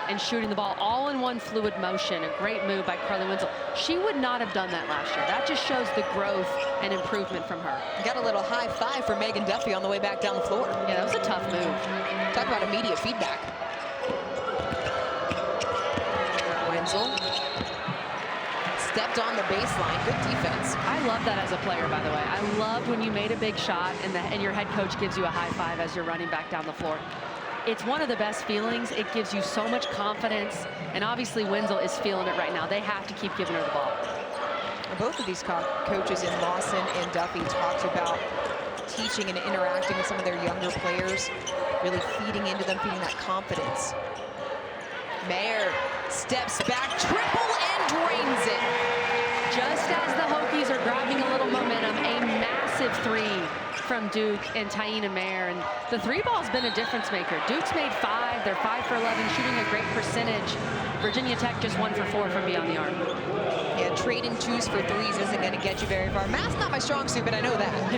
and shooting the ball all in one fluid motion. A great move by Carleigh Wenzel. She would not have done that last year. That just shows the growth and improvement from her. Got a little high five for Megan Duffy on the way back down the floor. Yeah, that was a tough move. Talk about immediate feedback. Wenzel stepped on the baseline. Good defense. I love that as a player, by the way. I love when you made a big shot and your head coach gives you a high five as you're running back down the floor. It's one of the best feelings. It gives you so much confidence. And obviously Wenzel is feeling it right now. They have to keep giving her the ball. Both of these coaches in Lawson and Duffy talked about teaching and interacting with some of their younger players, really feeding into them, feeding that confidence. Mayer steps back, triple and drains it. Just as the Hokies are grabbing a little momentum, a massive 3 from Duke and Taina Mayer, and the three ball's been a difference maker. Duke's made 5, they're 5 for 11, shooting a great percentage. Virginia Tech just 1 for 4 from beyond the arc. Yeah, trading 2s for 3s isn't going to get you very far. Math's not my strong suit, but I know that.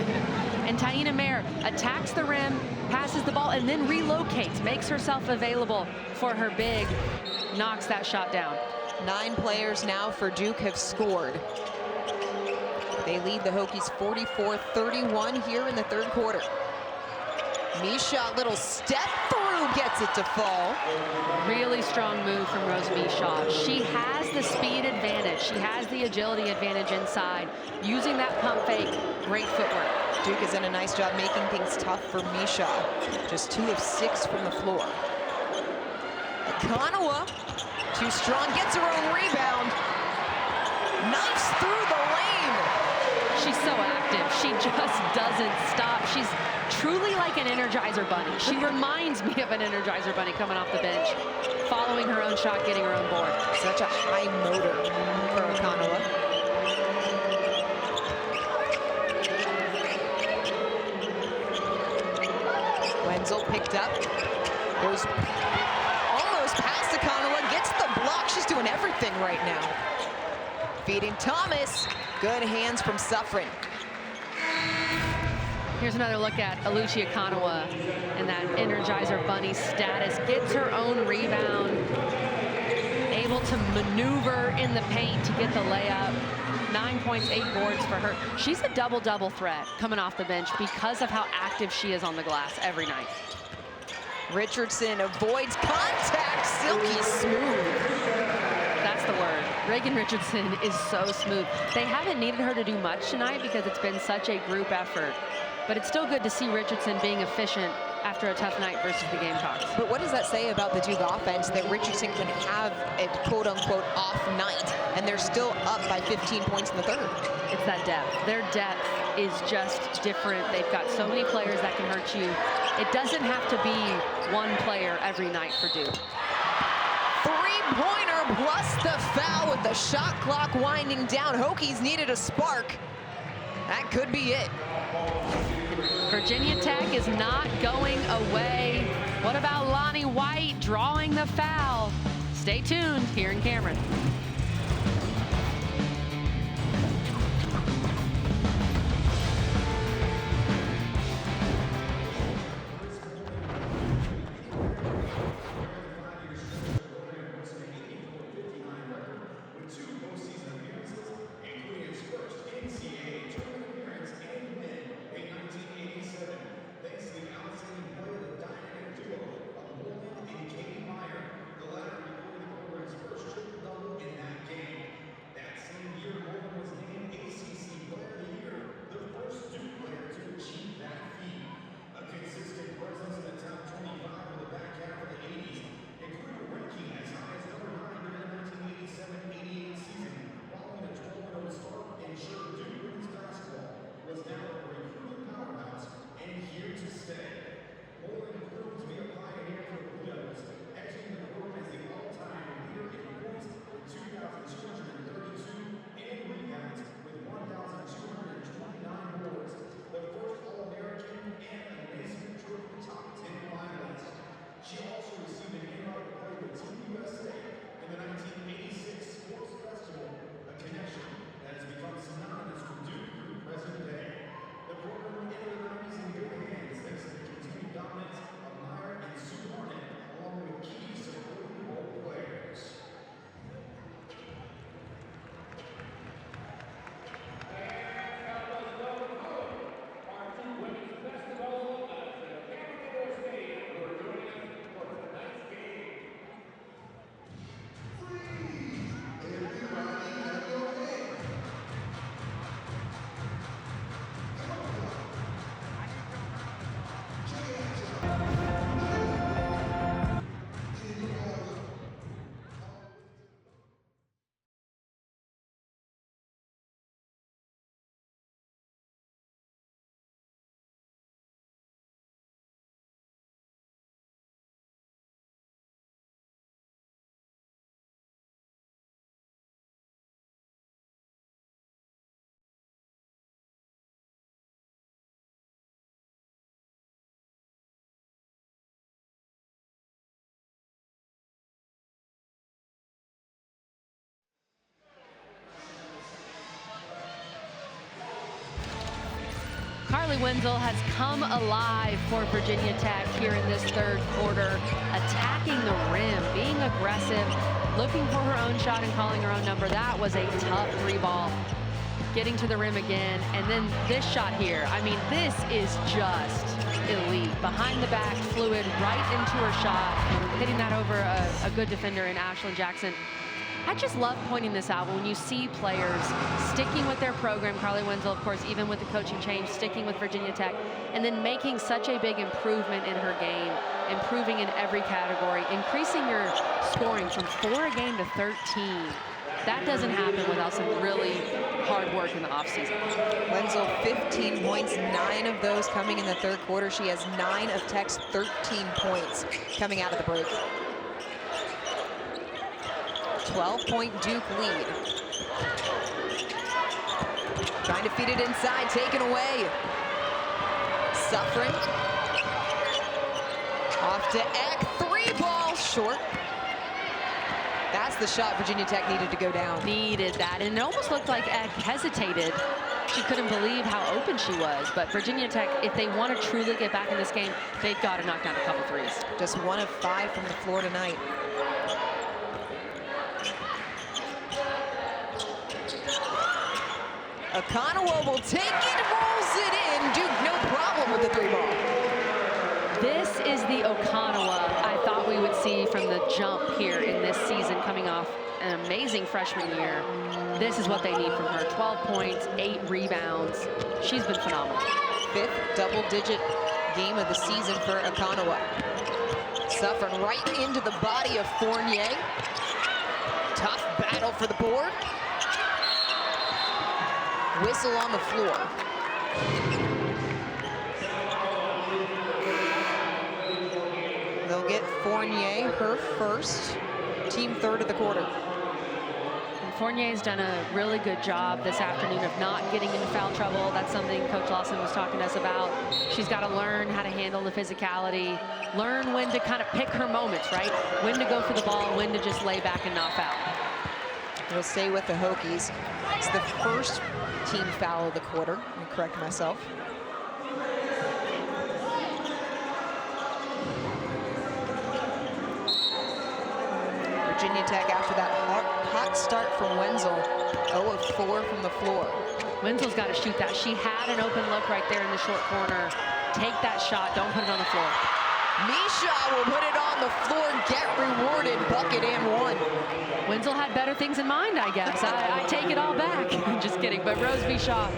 And Taina Mayer attacks the rim, passes the ball, and then relocates, makes herself available for her big, knocks that shot down. 9 players now for Duke have scored. They lead the Hokies 44-31 here in the third quarter. Misha, little step through, gets it to fall. Really strong move from Rose Misha. She has the speed advantage. She has the agility advantage inside. Using that pump fake, great footwork. Duke has done a nice job making things tough for Misha. Just 2 of 6 from the floor. Okananwa, too strong, gets her own rebound. Knifes through the lane. She's so active. She just doesn't stop. She's truly like an Energizer bunny. She reminds me of an Energizer bunny coming off the bench, following her own shot, getting her own board. Such a high motor for Okananwa. Wenzel picked up, goes almost past Okananwa, gets the block. She's doing everything right now. Feeding Thomas, good hands from Suffren. Here's another look at Oluchi Okananwa and that Energizer bunny status. Gets her own rebound, able to maneuver in the paint to get the layup. 9 points, 8 boards for her. She's a double-double threat coming off the bench because of how active she is on the glass every night. Richardson avoids contact, silky smooth. That's the word. Reagan Richardson is so smooth. They haven't needed her to do much tonight because it's been such a group effort. But it's still good to see Richardson being efficient after a tough night versus the Gamecocks. But what does that say about the Duke offense, that Richardson can have a quote-unquote off night, and they're still up by 15 points in the third? It's that depth. Their depth is just different. They've got so many players that can hurt you. It doesn't have to be one player every night for Duke. Three-pointer plus the foul with the shot clock winding down. Hokies needed a spark. That could be it. Virginia Tech is not going away. What about Lonnie White drawing the foul? Stay tuned here in Cameron. Carleigh Wenzel has come alive for Virginia Tech here in this third quarter, attacking the rim, being aggressive, looking for her own shot and calling her own number. That was a tough three ball. Getting to the rim again, and then this shot here. I mean, this is just elite. Behind the back, fluid, right into her shot, hitting that over a good defender in Ashlyn Jackson. I just love pointing this out when you see players sticking with their program. Carleigh Wenzel, of course, even with the coaching change, sticking with Virginia Tech, and then making such a big improvement in her game, improving in every category, increasing your scoring from 4 a game to 13. That doesn't happen without some really hard work in the offseason. Wenzel, 15 points, 9 of those coming in the third quarter. She has 9 of Tech's 13 points coming out of the break. 12-point Duke lead. Trying to feed it inside, taken away. Suffering. Off to Eck, 3 ball short. That's the shot Virginia Tech needed to go down. Needed that, and it almost looked like Eck hesitated. She couldn't believe how open she was, but Virginia Tech, if they want to truly get back in this game, they've got to knock down a couple threes. Just 1 of 5 from the floor tonight. Okananwa will take it, rolls it in. Duke, no problem with the 3 ball. This is the Okananwa I thought we would see from the jump here in this season, coming off an amazing freshman year. This is what they need from her. 12 points, 8 rebounds. She's been phenomenal. 5th double-digit game of the season for Okananwa. Suffering right into the body of Fournier. Tough battle for the board. Whistle on the floor. They'll get Fournier her first, team third of the quarter. And Fournier's done a really good job this afternoon of not getting into foul trouble. That's something Coach Lawson was talking to us about. She's got to learn how to handle the physicality, learn when to kind of pick her moments, right? When to go for the ball, when to just lay back and not foul. We'll stay with the Hokies. It's the first team foul of the quarter. Let me correct myself. Virginia Tech, after that hot start from Wenzel, 0 of 4 from the floor. Wenzel's got to shoot that. She had an open look right there in the short corner. Take that shot. Don't put it on the floor. Misha will put it on the floor, get rewarded, bucket and 1. Wenzel had better things in mind, I guess. I take it all back. Just kidding. But Rose Misha,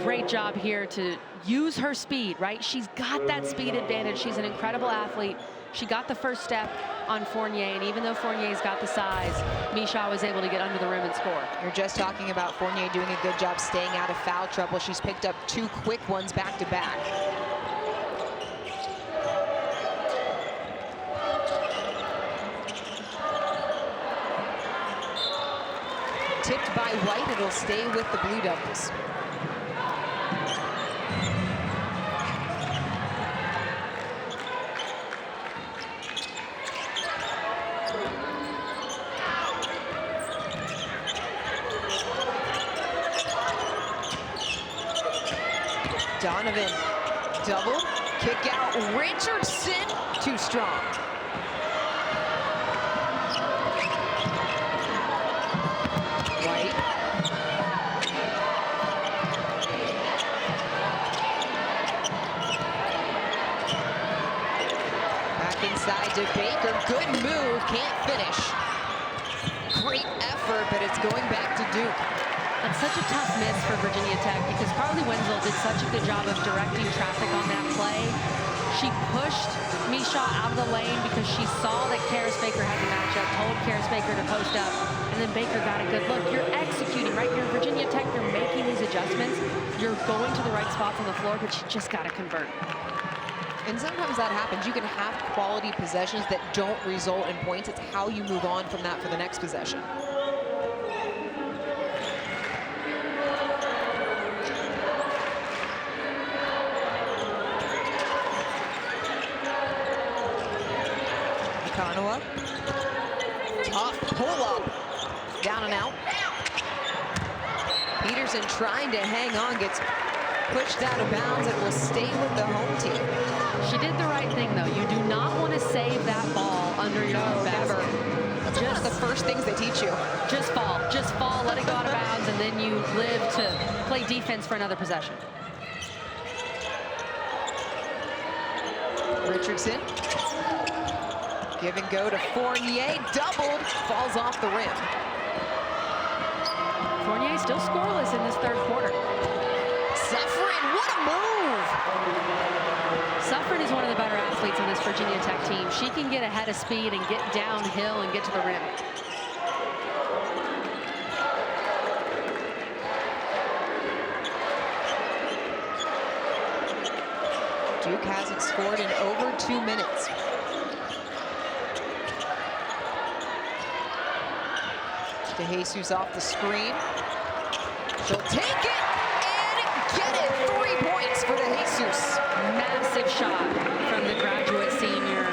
great job here to use her speed, right? She's got that speed advantage. She's an incredible athlete. She got the first step on Fournier, and even though Fournier's got the size, Misha was able to get under the rim and score. You're just talking about Fournier doing a good job staying out of foul trouble. She's picked up 2 quick ones back to back. Tipped by White, it'll stay with the Blue Devils. Donovan, double, kick out, Richardson, too strong. White. Back inside to Baker, good move, can't finish. Great effort, but it's going back to Duke. That's such a tough miss for Virginia Tech because Carleigh Wenzel did such a good job of directing traffic on that play. She pushed Misha out of the lane because she saw that Karis Baker had the matchup, told Karis Baker to post up, and then Baker got a good look. You're executing, right? You're Virginia Tech, you're making these adjustments. You're going to the right spots on the floor, but you just got to convert. And sometimes that happens. You can have quality possessions that don't result in points. It's how you move on from that for the next possession. Okananwa, tough pull-up, down and out. Peterson trying to hang on, gets pushed out of bounds and will stay with the home team. She did the right thing, though. You do not want to save that ball under your own basket. Never. That's one of the first things they teach you. Just fall, let it go out of bounds, and then you live to play defense for another possession. Richardson. Give and go to Fournier, doubled, falls off the rim. Fournier still scoreless in this third quarter. Suffering, what a move! Suffering is one of the better athletes on this Virginia Tech team. She can get ahead of speed and get downhill and get to the rim. Duke hasn't scored in over 2 minutes. DeJesus off the screen. She'll take it and get it. 3 points for DeJesus. Massive shot from the graduate senior.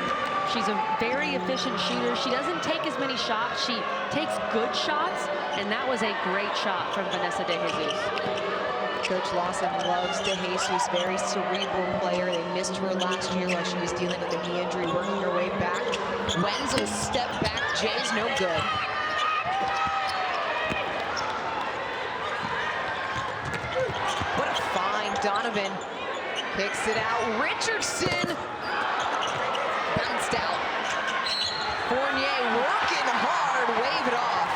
She's a very efficient shooter. She doesn't take as many shots. She takes good shots, and that was a great shot from Vanessa DeJesus. Coach Lawson loves DeJesus, very cerebral player. They missed her last year while she was dealing with a knee injury, working her way back. Wenzel step back, Jay's no good. What a find, Donovan kicks it out. Richardson bounced out. Fournier working hard, wave it off.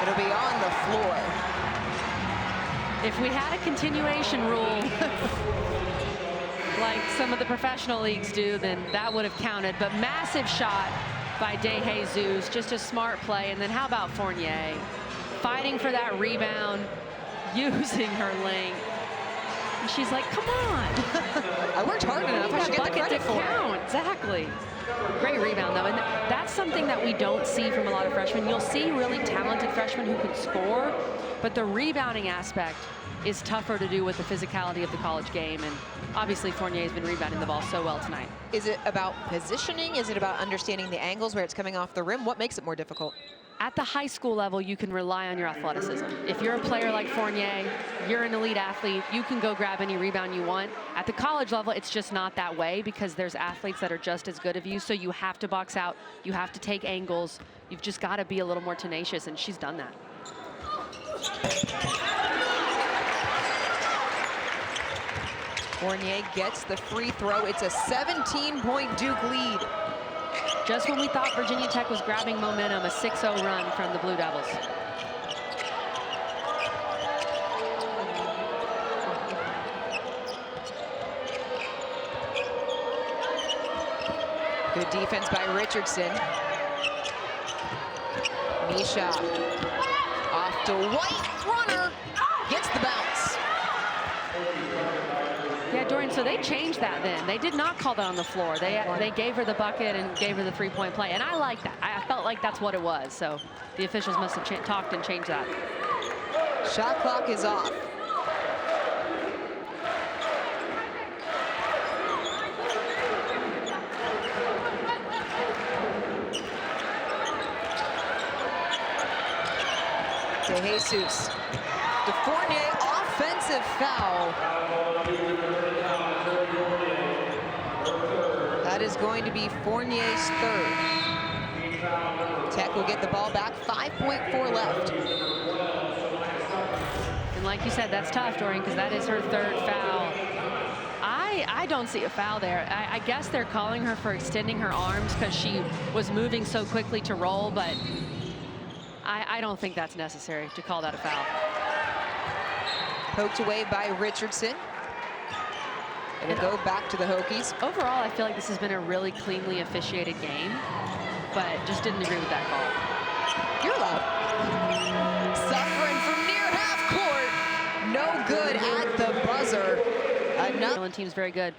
It'll be on the floor. If we had a continuation rule like some of the professional leagues do, then that would have counted. But massive shot by DeJesus, just a smart play. And then how about Fournier? Fighting for that rebound, using her length. And she's like, come on. I worked hard enough, I should get the credit for it. Exactly. Great rebound, though. And that's something that we don't see from a lot of freshmen. You'll see really talented freshmen who can score, but the rebounding aspect is tougher to do with the physicality of the college game. And obviously Fournier has been rebounding the ball so well tonight. Is it about positioning? Is it about understanding the angles where it's coming off the rim? What makes it more difficult? At the high school level, you can rely on your athleticism. If you're a player like Fournier, you're an elite athlete, you can go grab any rebound you want. At the college level, it's just not that way because there's athletes that are just as good as you, so you have to box out, you have to take angles, you've just got to be a little more tenacious, and she's done that. Fournier gets the free throw. It's a 17-point Duke lead. Just when we thought Virginia Tech was grabbing momentum, a 6-0 run from the Blue Devils. Good defense by Richardson. Misha off to White, runner, gets the bounce. Yeah, Dorian, so they changed that then. They did not call that on the floor. They gave her the bucket and gave her the three-point play, and I like that. I felt like that's what it was, so the officials must have talked and changed that. Shot clock is off. DeJesus. To Fournier, offensive foul. That is going to be Fournier's third. Tech will get the ball back, 5.4 left. And like you said, that's tough, Dorian, because that is her third foul. I don't see a foul there. I guess they're calling her for extending her arms because she was moving so quickly to roll, but I don't think that's necessary to call that a foul. Poked away by Richardson. It'll go back to the Hokies. Overall, I feel like this has been a really cleanly officiated game, but just didn't agree with that call. You're allowed. Suffering from near half court. No good at the buzzer. Another team's very good.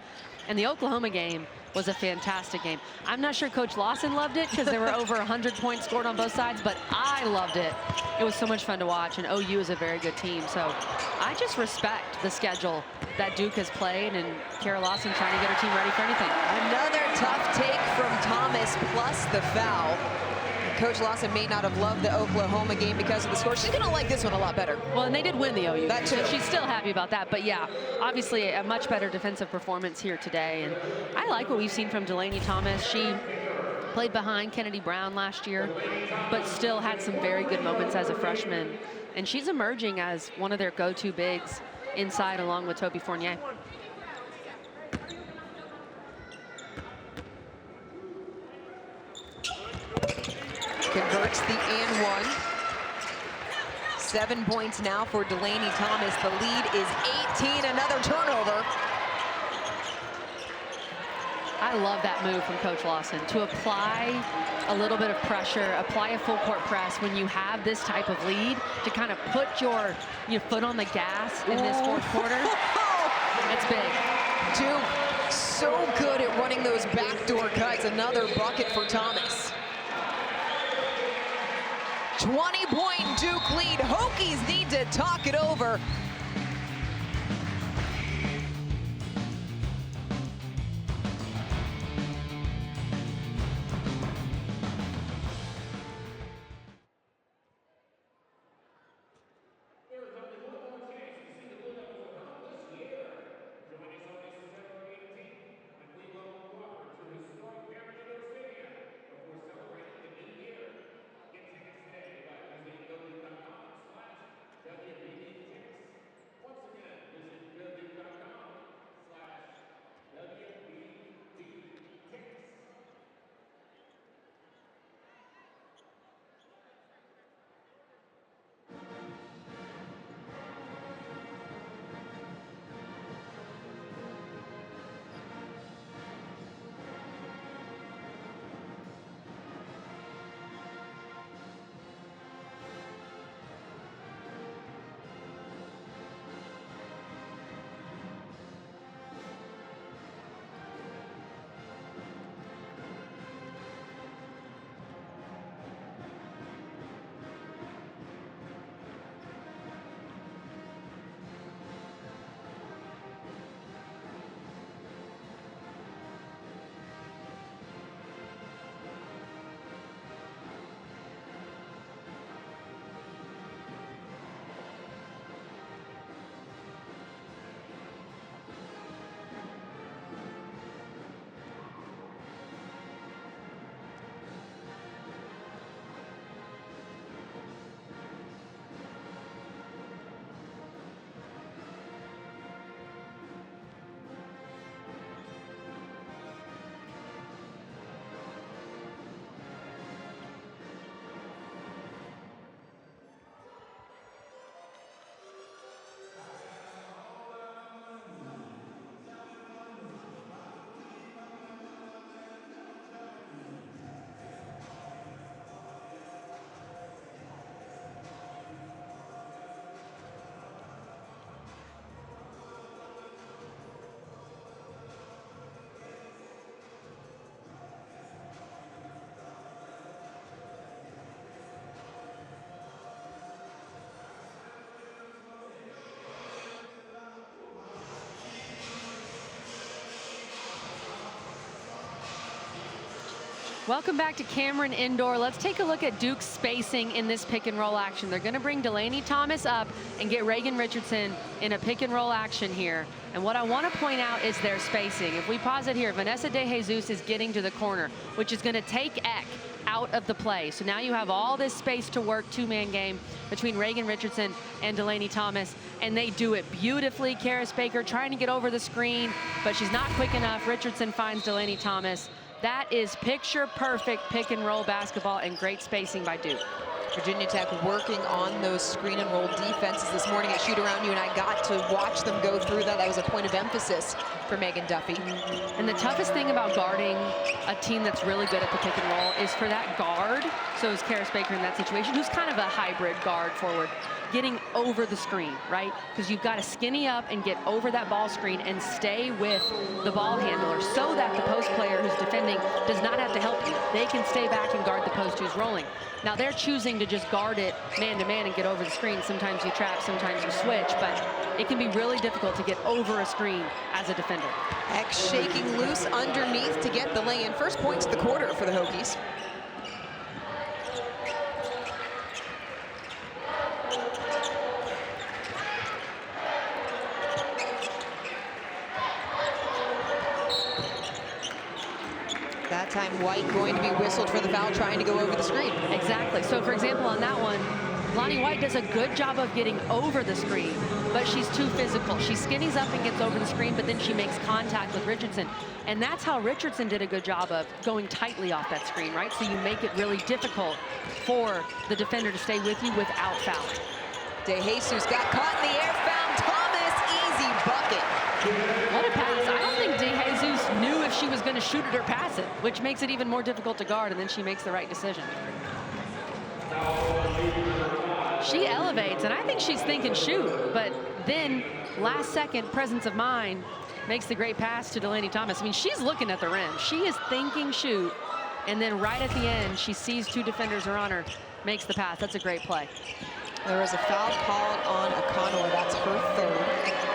And the Oklahoma game was a fantastic game. I'm not sure Coach Lawson loved it because there were over 100 points scored on both sides, but I loved it. It was so much fun to watch, and OU is a very good team. So I just respect the schedule that Duke has played, and Kara Lawson trying to get her team ready for anything. Another tough take from Thomas plus the foul. Coach Lawson may not have loved the Oklahoma game because of the score. She's going to like this one a lot better. Well, and they did win the OU. That too. So she's still happy about that. But yeah, obviously a much better defensive performance here today. And I like what we've seen from Delaney Thomas. She played behind Kennedy Brown last year, but still had some very good moments as a freshman. And she's emerging as one of their go-to bigs inside along with Toby Fournier. Converts the and one. 7 points now for Delaney Thomas. The lead is 18, another turnover. I love that move from Coach Lawson to apply a little bit of pressure, apply a full court press when you have this type of lead to kind of put your foot on the gas in this fourth quarter. It's big. Duke, so good at running those backdoor cuts. Another bucket for Thomas. 20-point Duke lead. Hokies need to talk it over. Welcome back to Cameron Indoor. Let's take a look at Duke's spacing in this pick and roll action. They're going to bring Delaney Thomas up and get Reagan Richardson in a pick and roll action here. And what I want to point out is their spacing. If we pause it here, Vanessa De Jesus is getting to the corner, which is going to take Eck out of the play. So now you have all this space to work, two-man game between Reagan Richardson and Delaney Thomas, and they do it beautifully. Karis Baker trying to get over the screen, but she's not quick enough. Richardson finds Delaney Thomas. That is picture-perfect pick-and-roll basketball and great spacing by Duke. Virginia Tech working on those screen and roll defenses this morning at Shoot Around You, and I got to watch them go through that. That was a point of emphasis for Megan Duffy. And the toughest thing about guarding a team that's really good at the pick and roll is for that guard, so is Karis Baker in that situation, who's kind of a hybrid guard forward, getting over the screen, right? Because you've got to skinny up and get over that ball screen and stay with the ball handler so that the post player who's defending does not have to help you. They can stay back and guard the post who's rolling. Now they're choosing to just guard it man-to-man and get over the screen. Sometimes you trap, sometimes you switch, but it can be really difficult to get over a screen as a defender. X shaking loose underneath to get the lay-in. First points of the quarter for the Hokies. That time White going to be whistled for the foul, trying to go over the screen. Exactly. So for example, on that one, Lonnie White does a good job of getting over the screen, but she's too physical. She skinnies up and gets over the screen, but then she makes contact with Richardson. And that's how Richardson did a good job of going tightly off that screen, right? So you make it really difficult for the defender to stay with you without fouling. DeJesus got caught in the air, found Thomas, easy bucket. What a pass. I don't think DeJesus knew if she was going to shoot it or pass it, which makes it even more difficult to guard, and then she makes the right decision. She elevates, and I think she's thinking shoot, but then last second presence of mind makes the great pass to Delaney Thomas. I mean, she's looking at the rim. She is thinking shoot, and then right at the end, she sees two defenders are on her, makes the pass. That's a great play. There was a foul called on Okananwa. That's her third.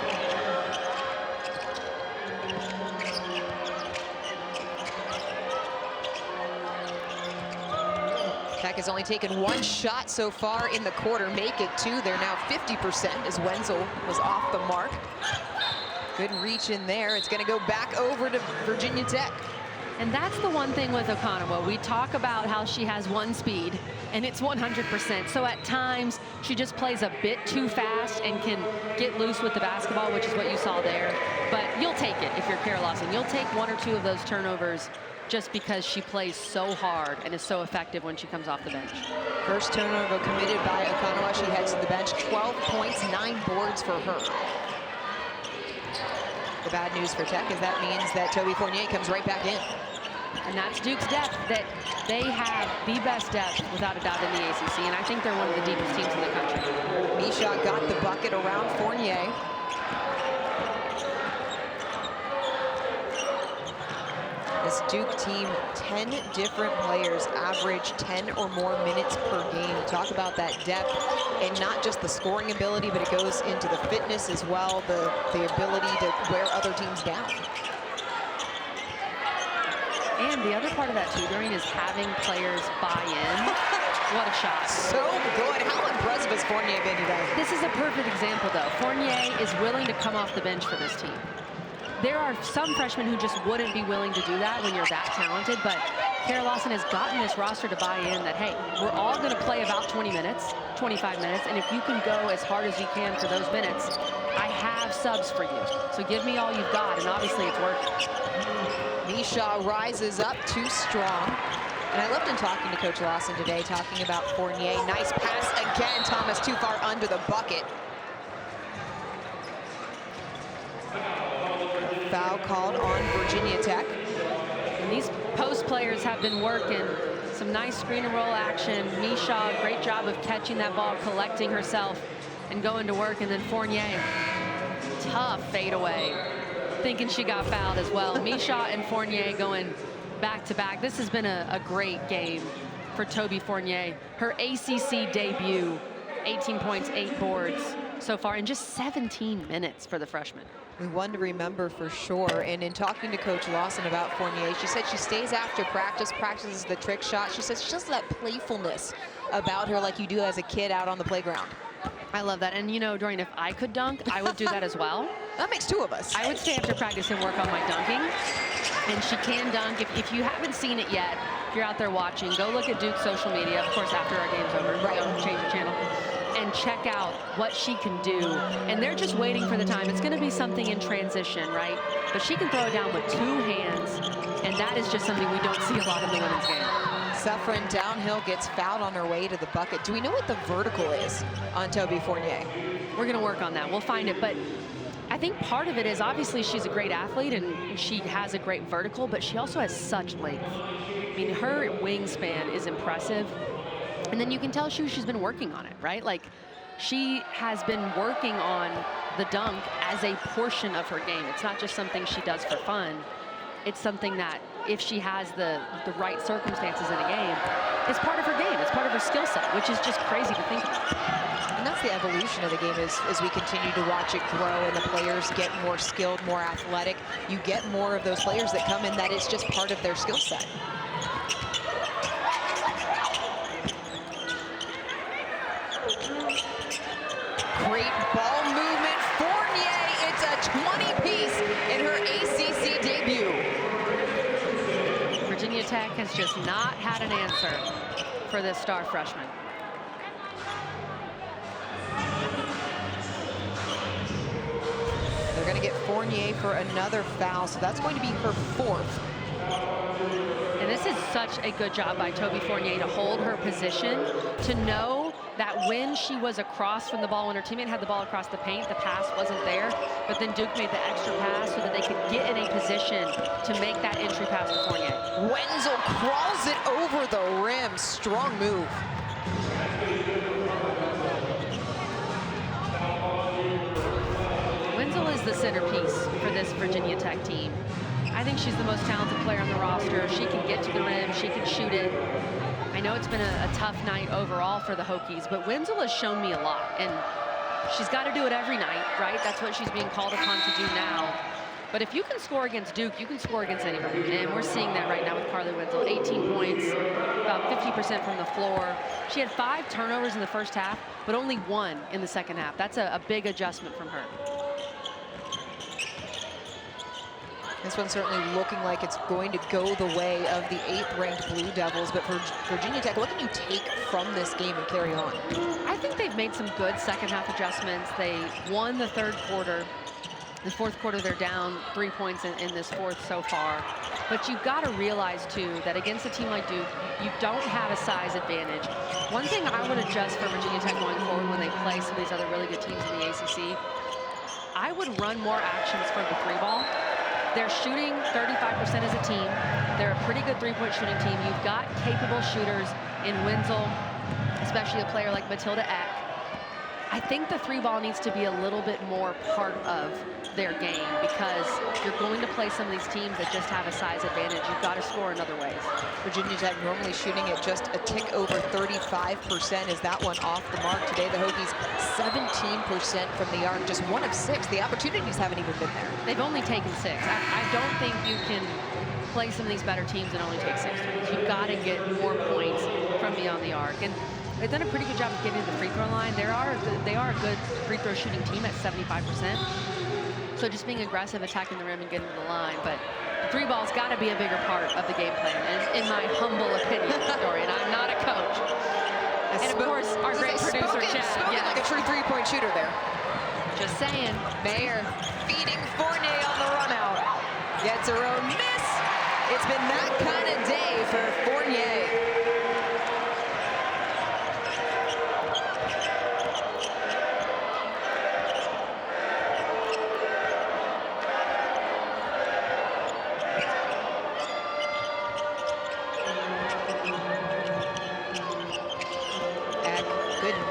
Tech has only taken one shot so far in the quarter. Make it two. They're now 50% as Wenzel was off the mark. Good reach in there. It's going to go back over to Virginia Tech. And that's the one thing with Okananwa. We talk about how she has one speed, and it's 100%. So at times, she just plays a bit too fast and can get loose with the basketball, which is what you saw there. But you'll take it if you're Carleigh Lawson. You'll take one or two of those turnovers just because she plays so hard and is so effective when she comes off the bench. First turnover committed by Okananwa. She heads to the bench. 12 points, 9 boards for her. The bad news for Tech is that means that Toby Fournier comes right back in. And that's Duke's depth, that they have the best depth, without a doubt, in the ACC, and I think they're one of the deepest teams in the country. Misha got the bucket around Fournier. This Duke team, 10 different players average 10 or more minutes per game. Talk about that depth, and not just the scoring ability, but it goes into the fitness as well, the ability to wear other teams down. And the other part of that tutoring is having players buy in. What a shot. So good. How impressive has Fournier been today? This is a perfect example, though. Fournier is willing to come off the bench for this team. There are some freshmen who just wouldn't be willing to do that when you're that talented, but Carleigh Lawson has gotten this roster to buy in that, hey, we're all going to play about 20 minutes, 25 minutes, and if you can go as hard as you can for those minutes, I have subs for you. So give me all you've got, and obviously it's working. Misha rises up too strong. And I loved in talking to Coach Lawson today, talking about Fournier. Nice pass again. Thomas too far under the bucket. Foul called on Virginia Tech. And these post players have been working some nice screen and roll action. Misha, great job of catching that ball, collecting herself, and going to work. And then Fournier, tough fadeaway, thinking she got fouled as well. Misha and Fournier going back to back. This has been a great game for Toby Fournier. Her ACC debut, 18 points, 8 boards so far in just 17 minutes for the freshman. One to remember for sure. And in talking to Coach Lawson about Fournier, she said she stays after practice, practices the trick shot. She says she has that playfulness about her like you do as a kid out on the playground. I love that. And you know, Dorian, if I could dunk, I would do that as well. That makes two of us. I would stay after practice and work on my dunking. And she can dunk. If you haven't seen it yet, if you're out there watching, go look at Duke's social media, of course, after our game's over. Right. Go change the channel and check out what she can do. And they're just waiting for the time. It's going to be something in transition, right? But she can throw it down with 2 hands, and that is just something we don't see a lot in the women's game. Suffren downhill gets fouled on her way to the bucket. Do we know what the vertical is on Toby Fournier? We're going to work on that. We'll find it. But I think part of it is obviously she's a great athlete and she has a great vertical, but she also has such length. I mean, her wingspan is impressive. And then you can tell she's been working on it, right? Like, she has been working on the dunk as a portion of her game. It's not just something she does for fun. It's something that, if she has the right circumstances in a game, it's part of her game. It's part of her skill set, which is just crazy to think about. And that's the evolution of the game as we continue to watch it grow and the players get more skilled, more athletic. You get more of those players that come in that it's just part of their skill set. Great ball movement. Fournier, it Tech has just not had an answer for this star freshman. They're going to get Fournier for another foul, so that's going to be her 4th. And this is such a good job by Toby Fournier to hold her position, to know that when she was across from the ball, when her teammate had the ball across the paint, the pass wasn't there, but then Duke made the extra pass so that they could get in a position to make that entry pass to Fournier. Wenzel crawls it over the rim. Strong move. Wenzel is the centerpiece for this Virginia Tech team. I think she's the most talented player on the roster. She can get to the rim, she can shoot it. I know it's been a tough night overall for the Hokies, but Wenzel has shown me a lot, and she's got to do it every night, right? That's what she's being called upon to do now. But if you can score against Duke, you can score against anybody, and we're seeing that right now with Carleigh Wenzel. 18 points, about 50% from the floor. She had 5 turnovers in the first half, but only 1 in the second half. That's a big adjustment from her. This one's certainly looking like it's going to go the way of the 8th-ranked Blue Devils, but for Virginia Tech, what can you take from this game and carry on? I think they've made some good second-half adjustments. They won the 3rd quarter. The 4th quarter, they're down 3 points in this 4th so far. But you've got to realize, too, that against a team like Duke, you don't have a size advantage. One thing I would adjust for Virginia Tech going forward when they play some of these other really good teams in the ACC, I would run more actions from the 3-ball. They're shooting 35% as a team. They're a pretty good 3-point shooting team. You've got capable shooters in Wenzel, especially a player like Matilda Eck. I think the 3-ball needs to be a little bit more part of their game, because you're going to play some of these teams that just have a size advantage. You've got to score in other ways. Virginia Tech normally shooting at just a tick over 35%. Is that one off the mark today? The Hokies 17% from the arc, just 1 of 6. The opportunities haven't even been there. They've only taken 6. I don't think you can play some of these better teams and only take 6 points. You've got to get more points from beyond the arc. And they've done a pretty good job of getting to the free throw line. They are a good free throw shooting team at 75%. So just being aggressive, attacking the rim, and getting to the line. But the 3-ball's got to be a bigger part of the game plan, in my humble opinion, Dorian. I'm not a coach. And of course, our great producer, Chad. Spoken like a true 3-point shooter there. Just saying. Mayer feeding Fournier on the run out. Gets her own miss. It's been that kind of day for Fournier.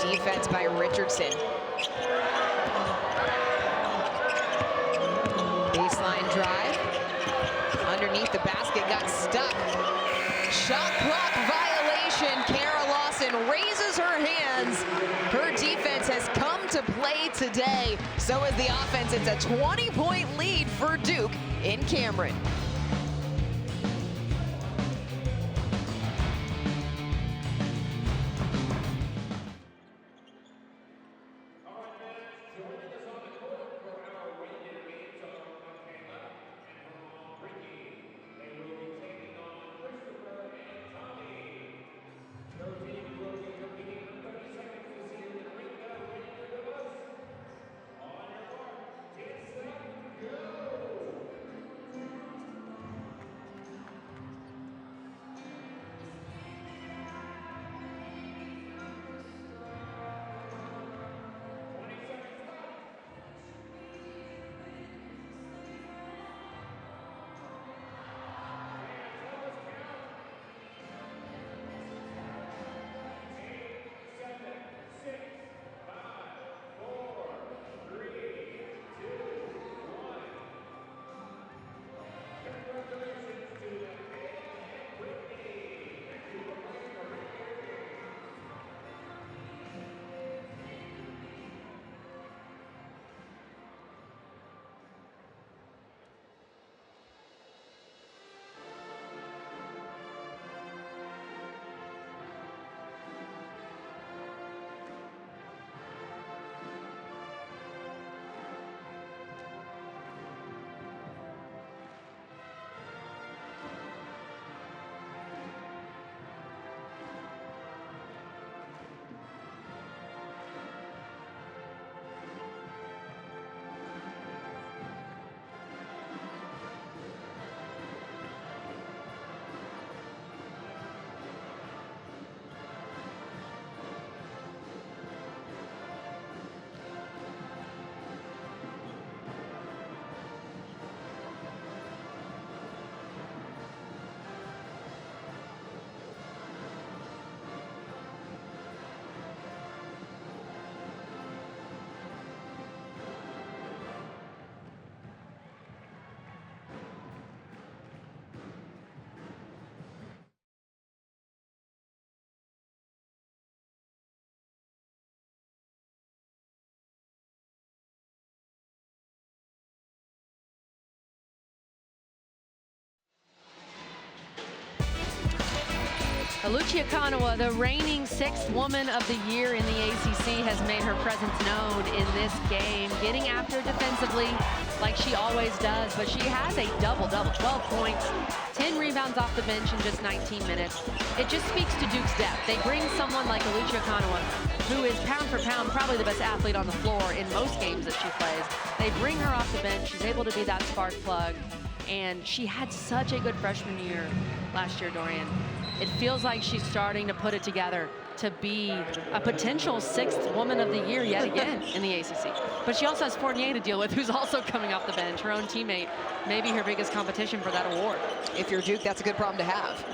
Defense by Richardson. Baseline drive. Underneath the basket, got stuck. Shot clock violation. Kara Lawson raises her hands. Her defense has come to play today. So is the offense. It's a 20-point lead for Duke in Cameron. Oluchi Okananwa, the reigning 6th Woman of the Year in the ACC, has made her presence known in this game, getting after defensively like she always does, but she has a double-double, 12 points, 10 rebounds off the bench in just 19 minutes. It just speaks to Duke's depth. They bring someone like Oluchi Okananwa, who is pound for pound probably the best athlete on the floor in most games that she plays. They bring her off the bench. She's able to be that spark plug, and she had such a good freshman year last year, Dorian. It feels like she's starting to put it together to be a potential 6th Woman of the Year yet again in the ACC. But she also has Fournier to deal with, who's also coming off the bench, her own teammate, maybe her biggest competition for that award. If you're Duke, that's a good problem to have.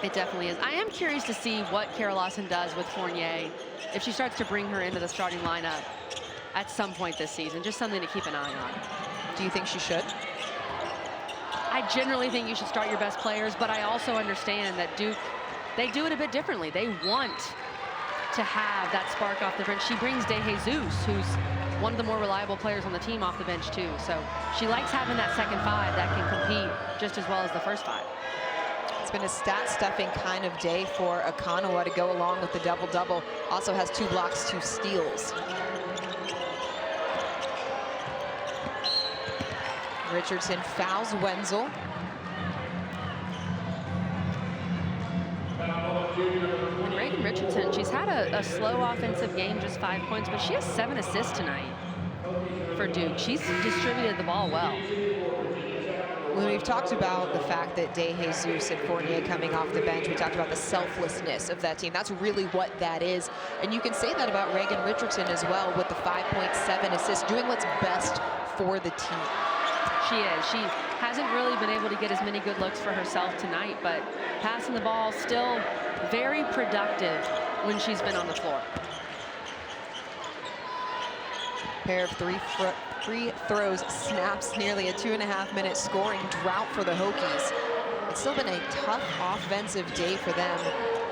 It definitely is. I am curious to see what Kara Lawson does with Fournier, if she starts to bring her into the starting lineup at some point this season. Just something to keep an eye on. Do you think she should? I generally think you should start your best players, but I also understand that Duke, they do it a bit differently. They want to have that spark off the bench. She brings DeJesus, who's one of the more reliable players on the team, off the bench too. So she likes having that second 5 that can compete just as well as the first 5. It's been a stat-stuffing kind of day for Okananwa to go along with the double-double. Also has 2 blocks, 2 steals. Richardson fouls Wenzel. And Reagan Richardson, she's had a slow offensive game, just 5 points, but she has 7 assists tonight for Duke. She's distributed the ball well. When we've talked about the fact that DeJesus and Fournier coming off the bench, we talked about the selflessness of that team. That's really what that is. And you can say that about Reagan Richardson as well, with the 5.7 assists, doing what's best for the team. She is. She hasn't really been able to get as many good looks for herself tonight, but passing the ball still very productive when she's been on the floor. Pair of free throws snaps, nearly a 2.5-minute scoring drought for the Hokies. It's still been a tough offensive day for them.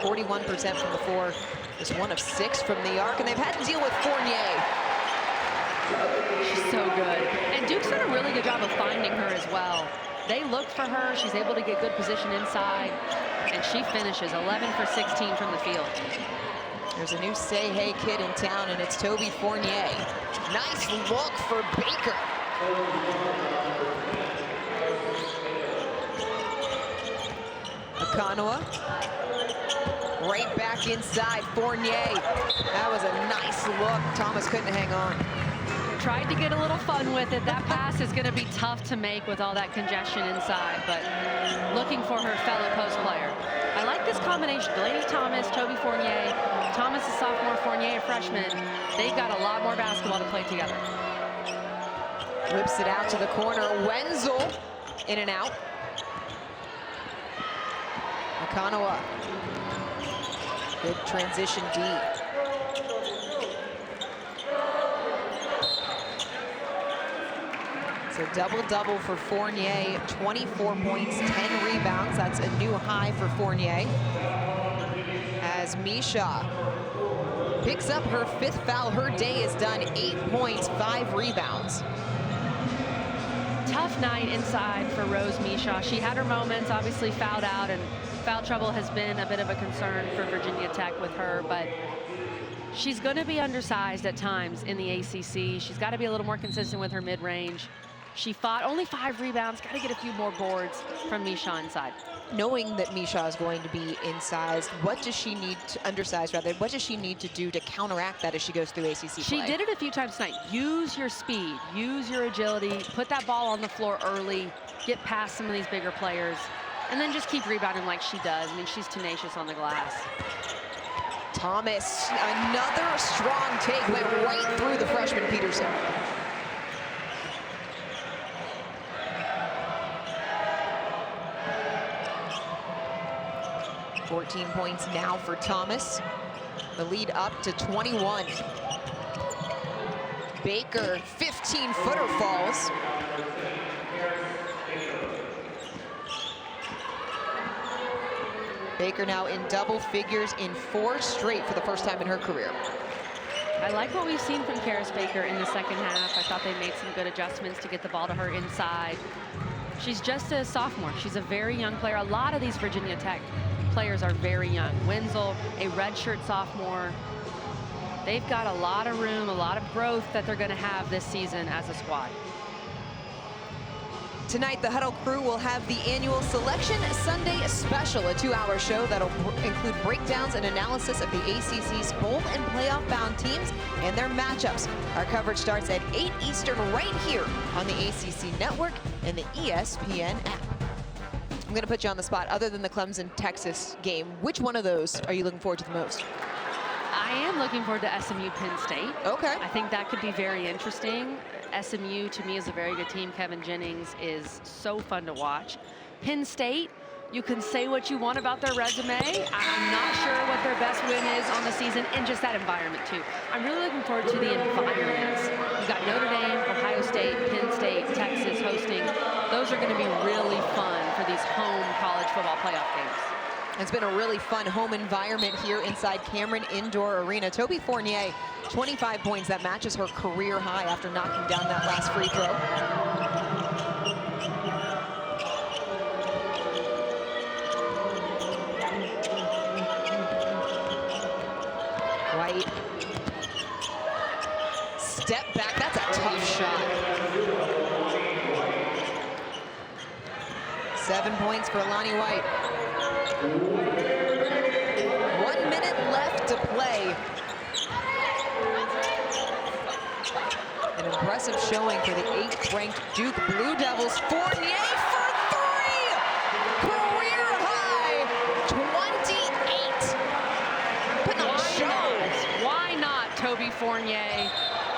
41% from the floor, just 1 of 6 from the arc, and they've had to deal with Fournier. She's so good. And Duke's done a really good job of finding her as well. They look for her. She's able to get good position inside, and she finishes 11 for 16 from the field. There's a new Say Hey kid in town, and it's Toby Fournier. Nice look for Baker. Okananwa. Right back inside, Fournier. That was a nice look. Thomas couldn't hang on. Tried to get a little fun with it. That pass is going to be tough to make with all that congestion inside, but looking for her fellow post player. I like this combination. Delaney Thomas, Toby Fournier. Thomas a sophomore, Fournier a freshman. They've got a lot more basketball to play together. Whips it out to the corner. Wenzel in and out. Okananwa. Good transition D. So double-double for Fournier, 24 points, 10 rebounds. That's a new high for Fournier. As Misha picks up her 5th foul, her day is done. 8 points, 5 rebounds. Tough night inside for Rose Misha. She had her moments, obviously fouled out, and foul trouble has been a bit of a concern for Virginia Tech with her, but she's going to be undersized at times in the ACC. She's got to be a little more consistent with her mid-range. She fought only 5 rebounds, got to get a few more boards from Misha inside. Knowing that Misha is going to be incised, what does she need to, undersized rather, what does she need to do to counteract that as she goes through ACC play? She did it a few times tonight. Use your speed, use your agility, put that ball on the floor early, get past some of these bigger players, and then just keep rebounding like she does. I mean, she's tenacious on the glass. Thomas, another strong take, went right through the freshman Peterson. 14 points now for Thomas. The lead up to 21. Baker, 15-footer falls. Baker now in double figures in 4 straight for the first time in her career. I like what we've seen from Karis Baker in the second half. I thought they made some good adjustments to get the ball to her inside. She's just a sophomore. She's a very young player. A lot of these Virginia Tech players are very young. Wenzel, a redshirt sophomore. They've got a lot of room, a lot of growth that they're going to have this season as a squad. Tonight, the Huddle crew will have the annual Selection Sunday Special, a 2-hour show that'll include breakdowns and analysis of the ACC's bowl and playoff-bound teams and their matchups. Our coverage starts at 8 Eastern right here on the ACC Network and the ESPN app. I'm going to put you on the spot. Other than the Clemson-Texas game, which one of those are you looking forward to the most? I am looking forward to SMU Penn State. Okay. I think that could be very interesting. SMU, to me, is a very good team. Kevin Jennings is so fun to watch. Penn State, you can say what you want about their resume. I'm not sure what their best win is on the season, and just that environment, too. I'm really looking forward to the environments. You've got Notre Dame, Ohio State, Penn State, Texas hosting. Those are going to be really fun for these home college football playoff games. It's been a really fun home environment here inside Cameron Indoor Arena. Toby Fournier, 25 points. That matches her career high after knocking down that last free throw. White. Step back. That's a tough shot. 7 points for Lonnie White. 1 minute left to play. An impressive showing for the 8th-ranked Duke Blue Devils. Fournier for 3! Career high, 28. Putting on a show. Why not, Toby Fournier?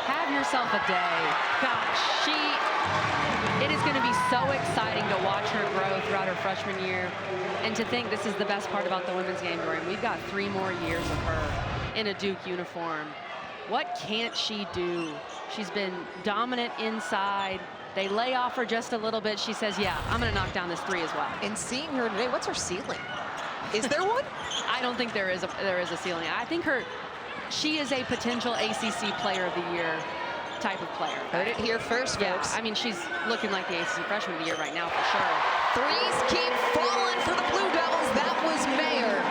Have yourself a day. Gosh, it is going to be so exciting to watch her grow throughout her freshman year. And to think this is the best part about the women's game, Durham. We've got 3 more years of her in a Duke uniform. What can't she do? She's been dominant inside. They lay off her just a little bit. She says, yeah, I'm going to knock down this 3 as well. And seeing her today, what's her ceiling? Is there one? I don't think there is a ceiling. I think she is a potential ACC Player of the Year type of player. Heard it here first, folks. Yeah, I mean, she's looking like the ACC Freshman of the Year right now for sure. Threes keep falling for the Blue Devils. That was Mayer.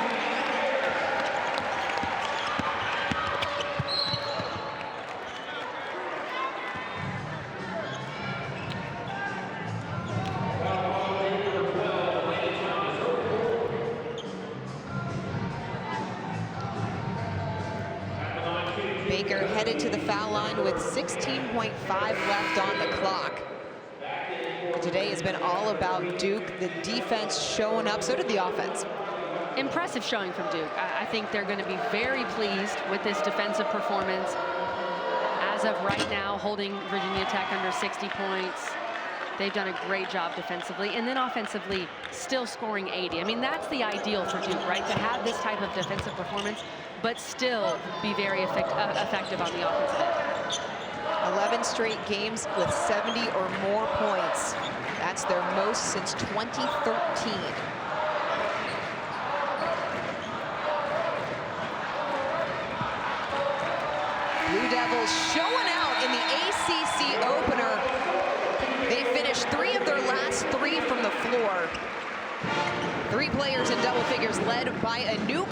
Baker headed to the foul line with 16.5 left on the clock. Today has been all about Duke, the defense showing up, so did the offense. Impressive showing from Duke. I think they're going to be very pleased with this defensive performance. As of right now, holding Virginia Tech under 60 points. They've done a great job defensively, and then offensively, still scoring 80. I mean, that's the ideal for Duke, right? To have this type of defensive performance, but still be very effective on the offensive end. 11 straight games with 70 or more points. That's their most since 2013. Blue Devils showing out in the ACC opener. They finished 3 of their last 3 from the floor. 3 players in double figures led by a new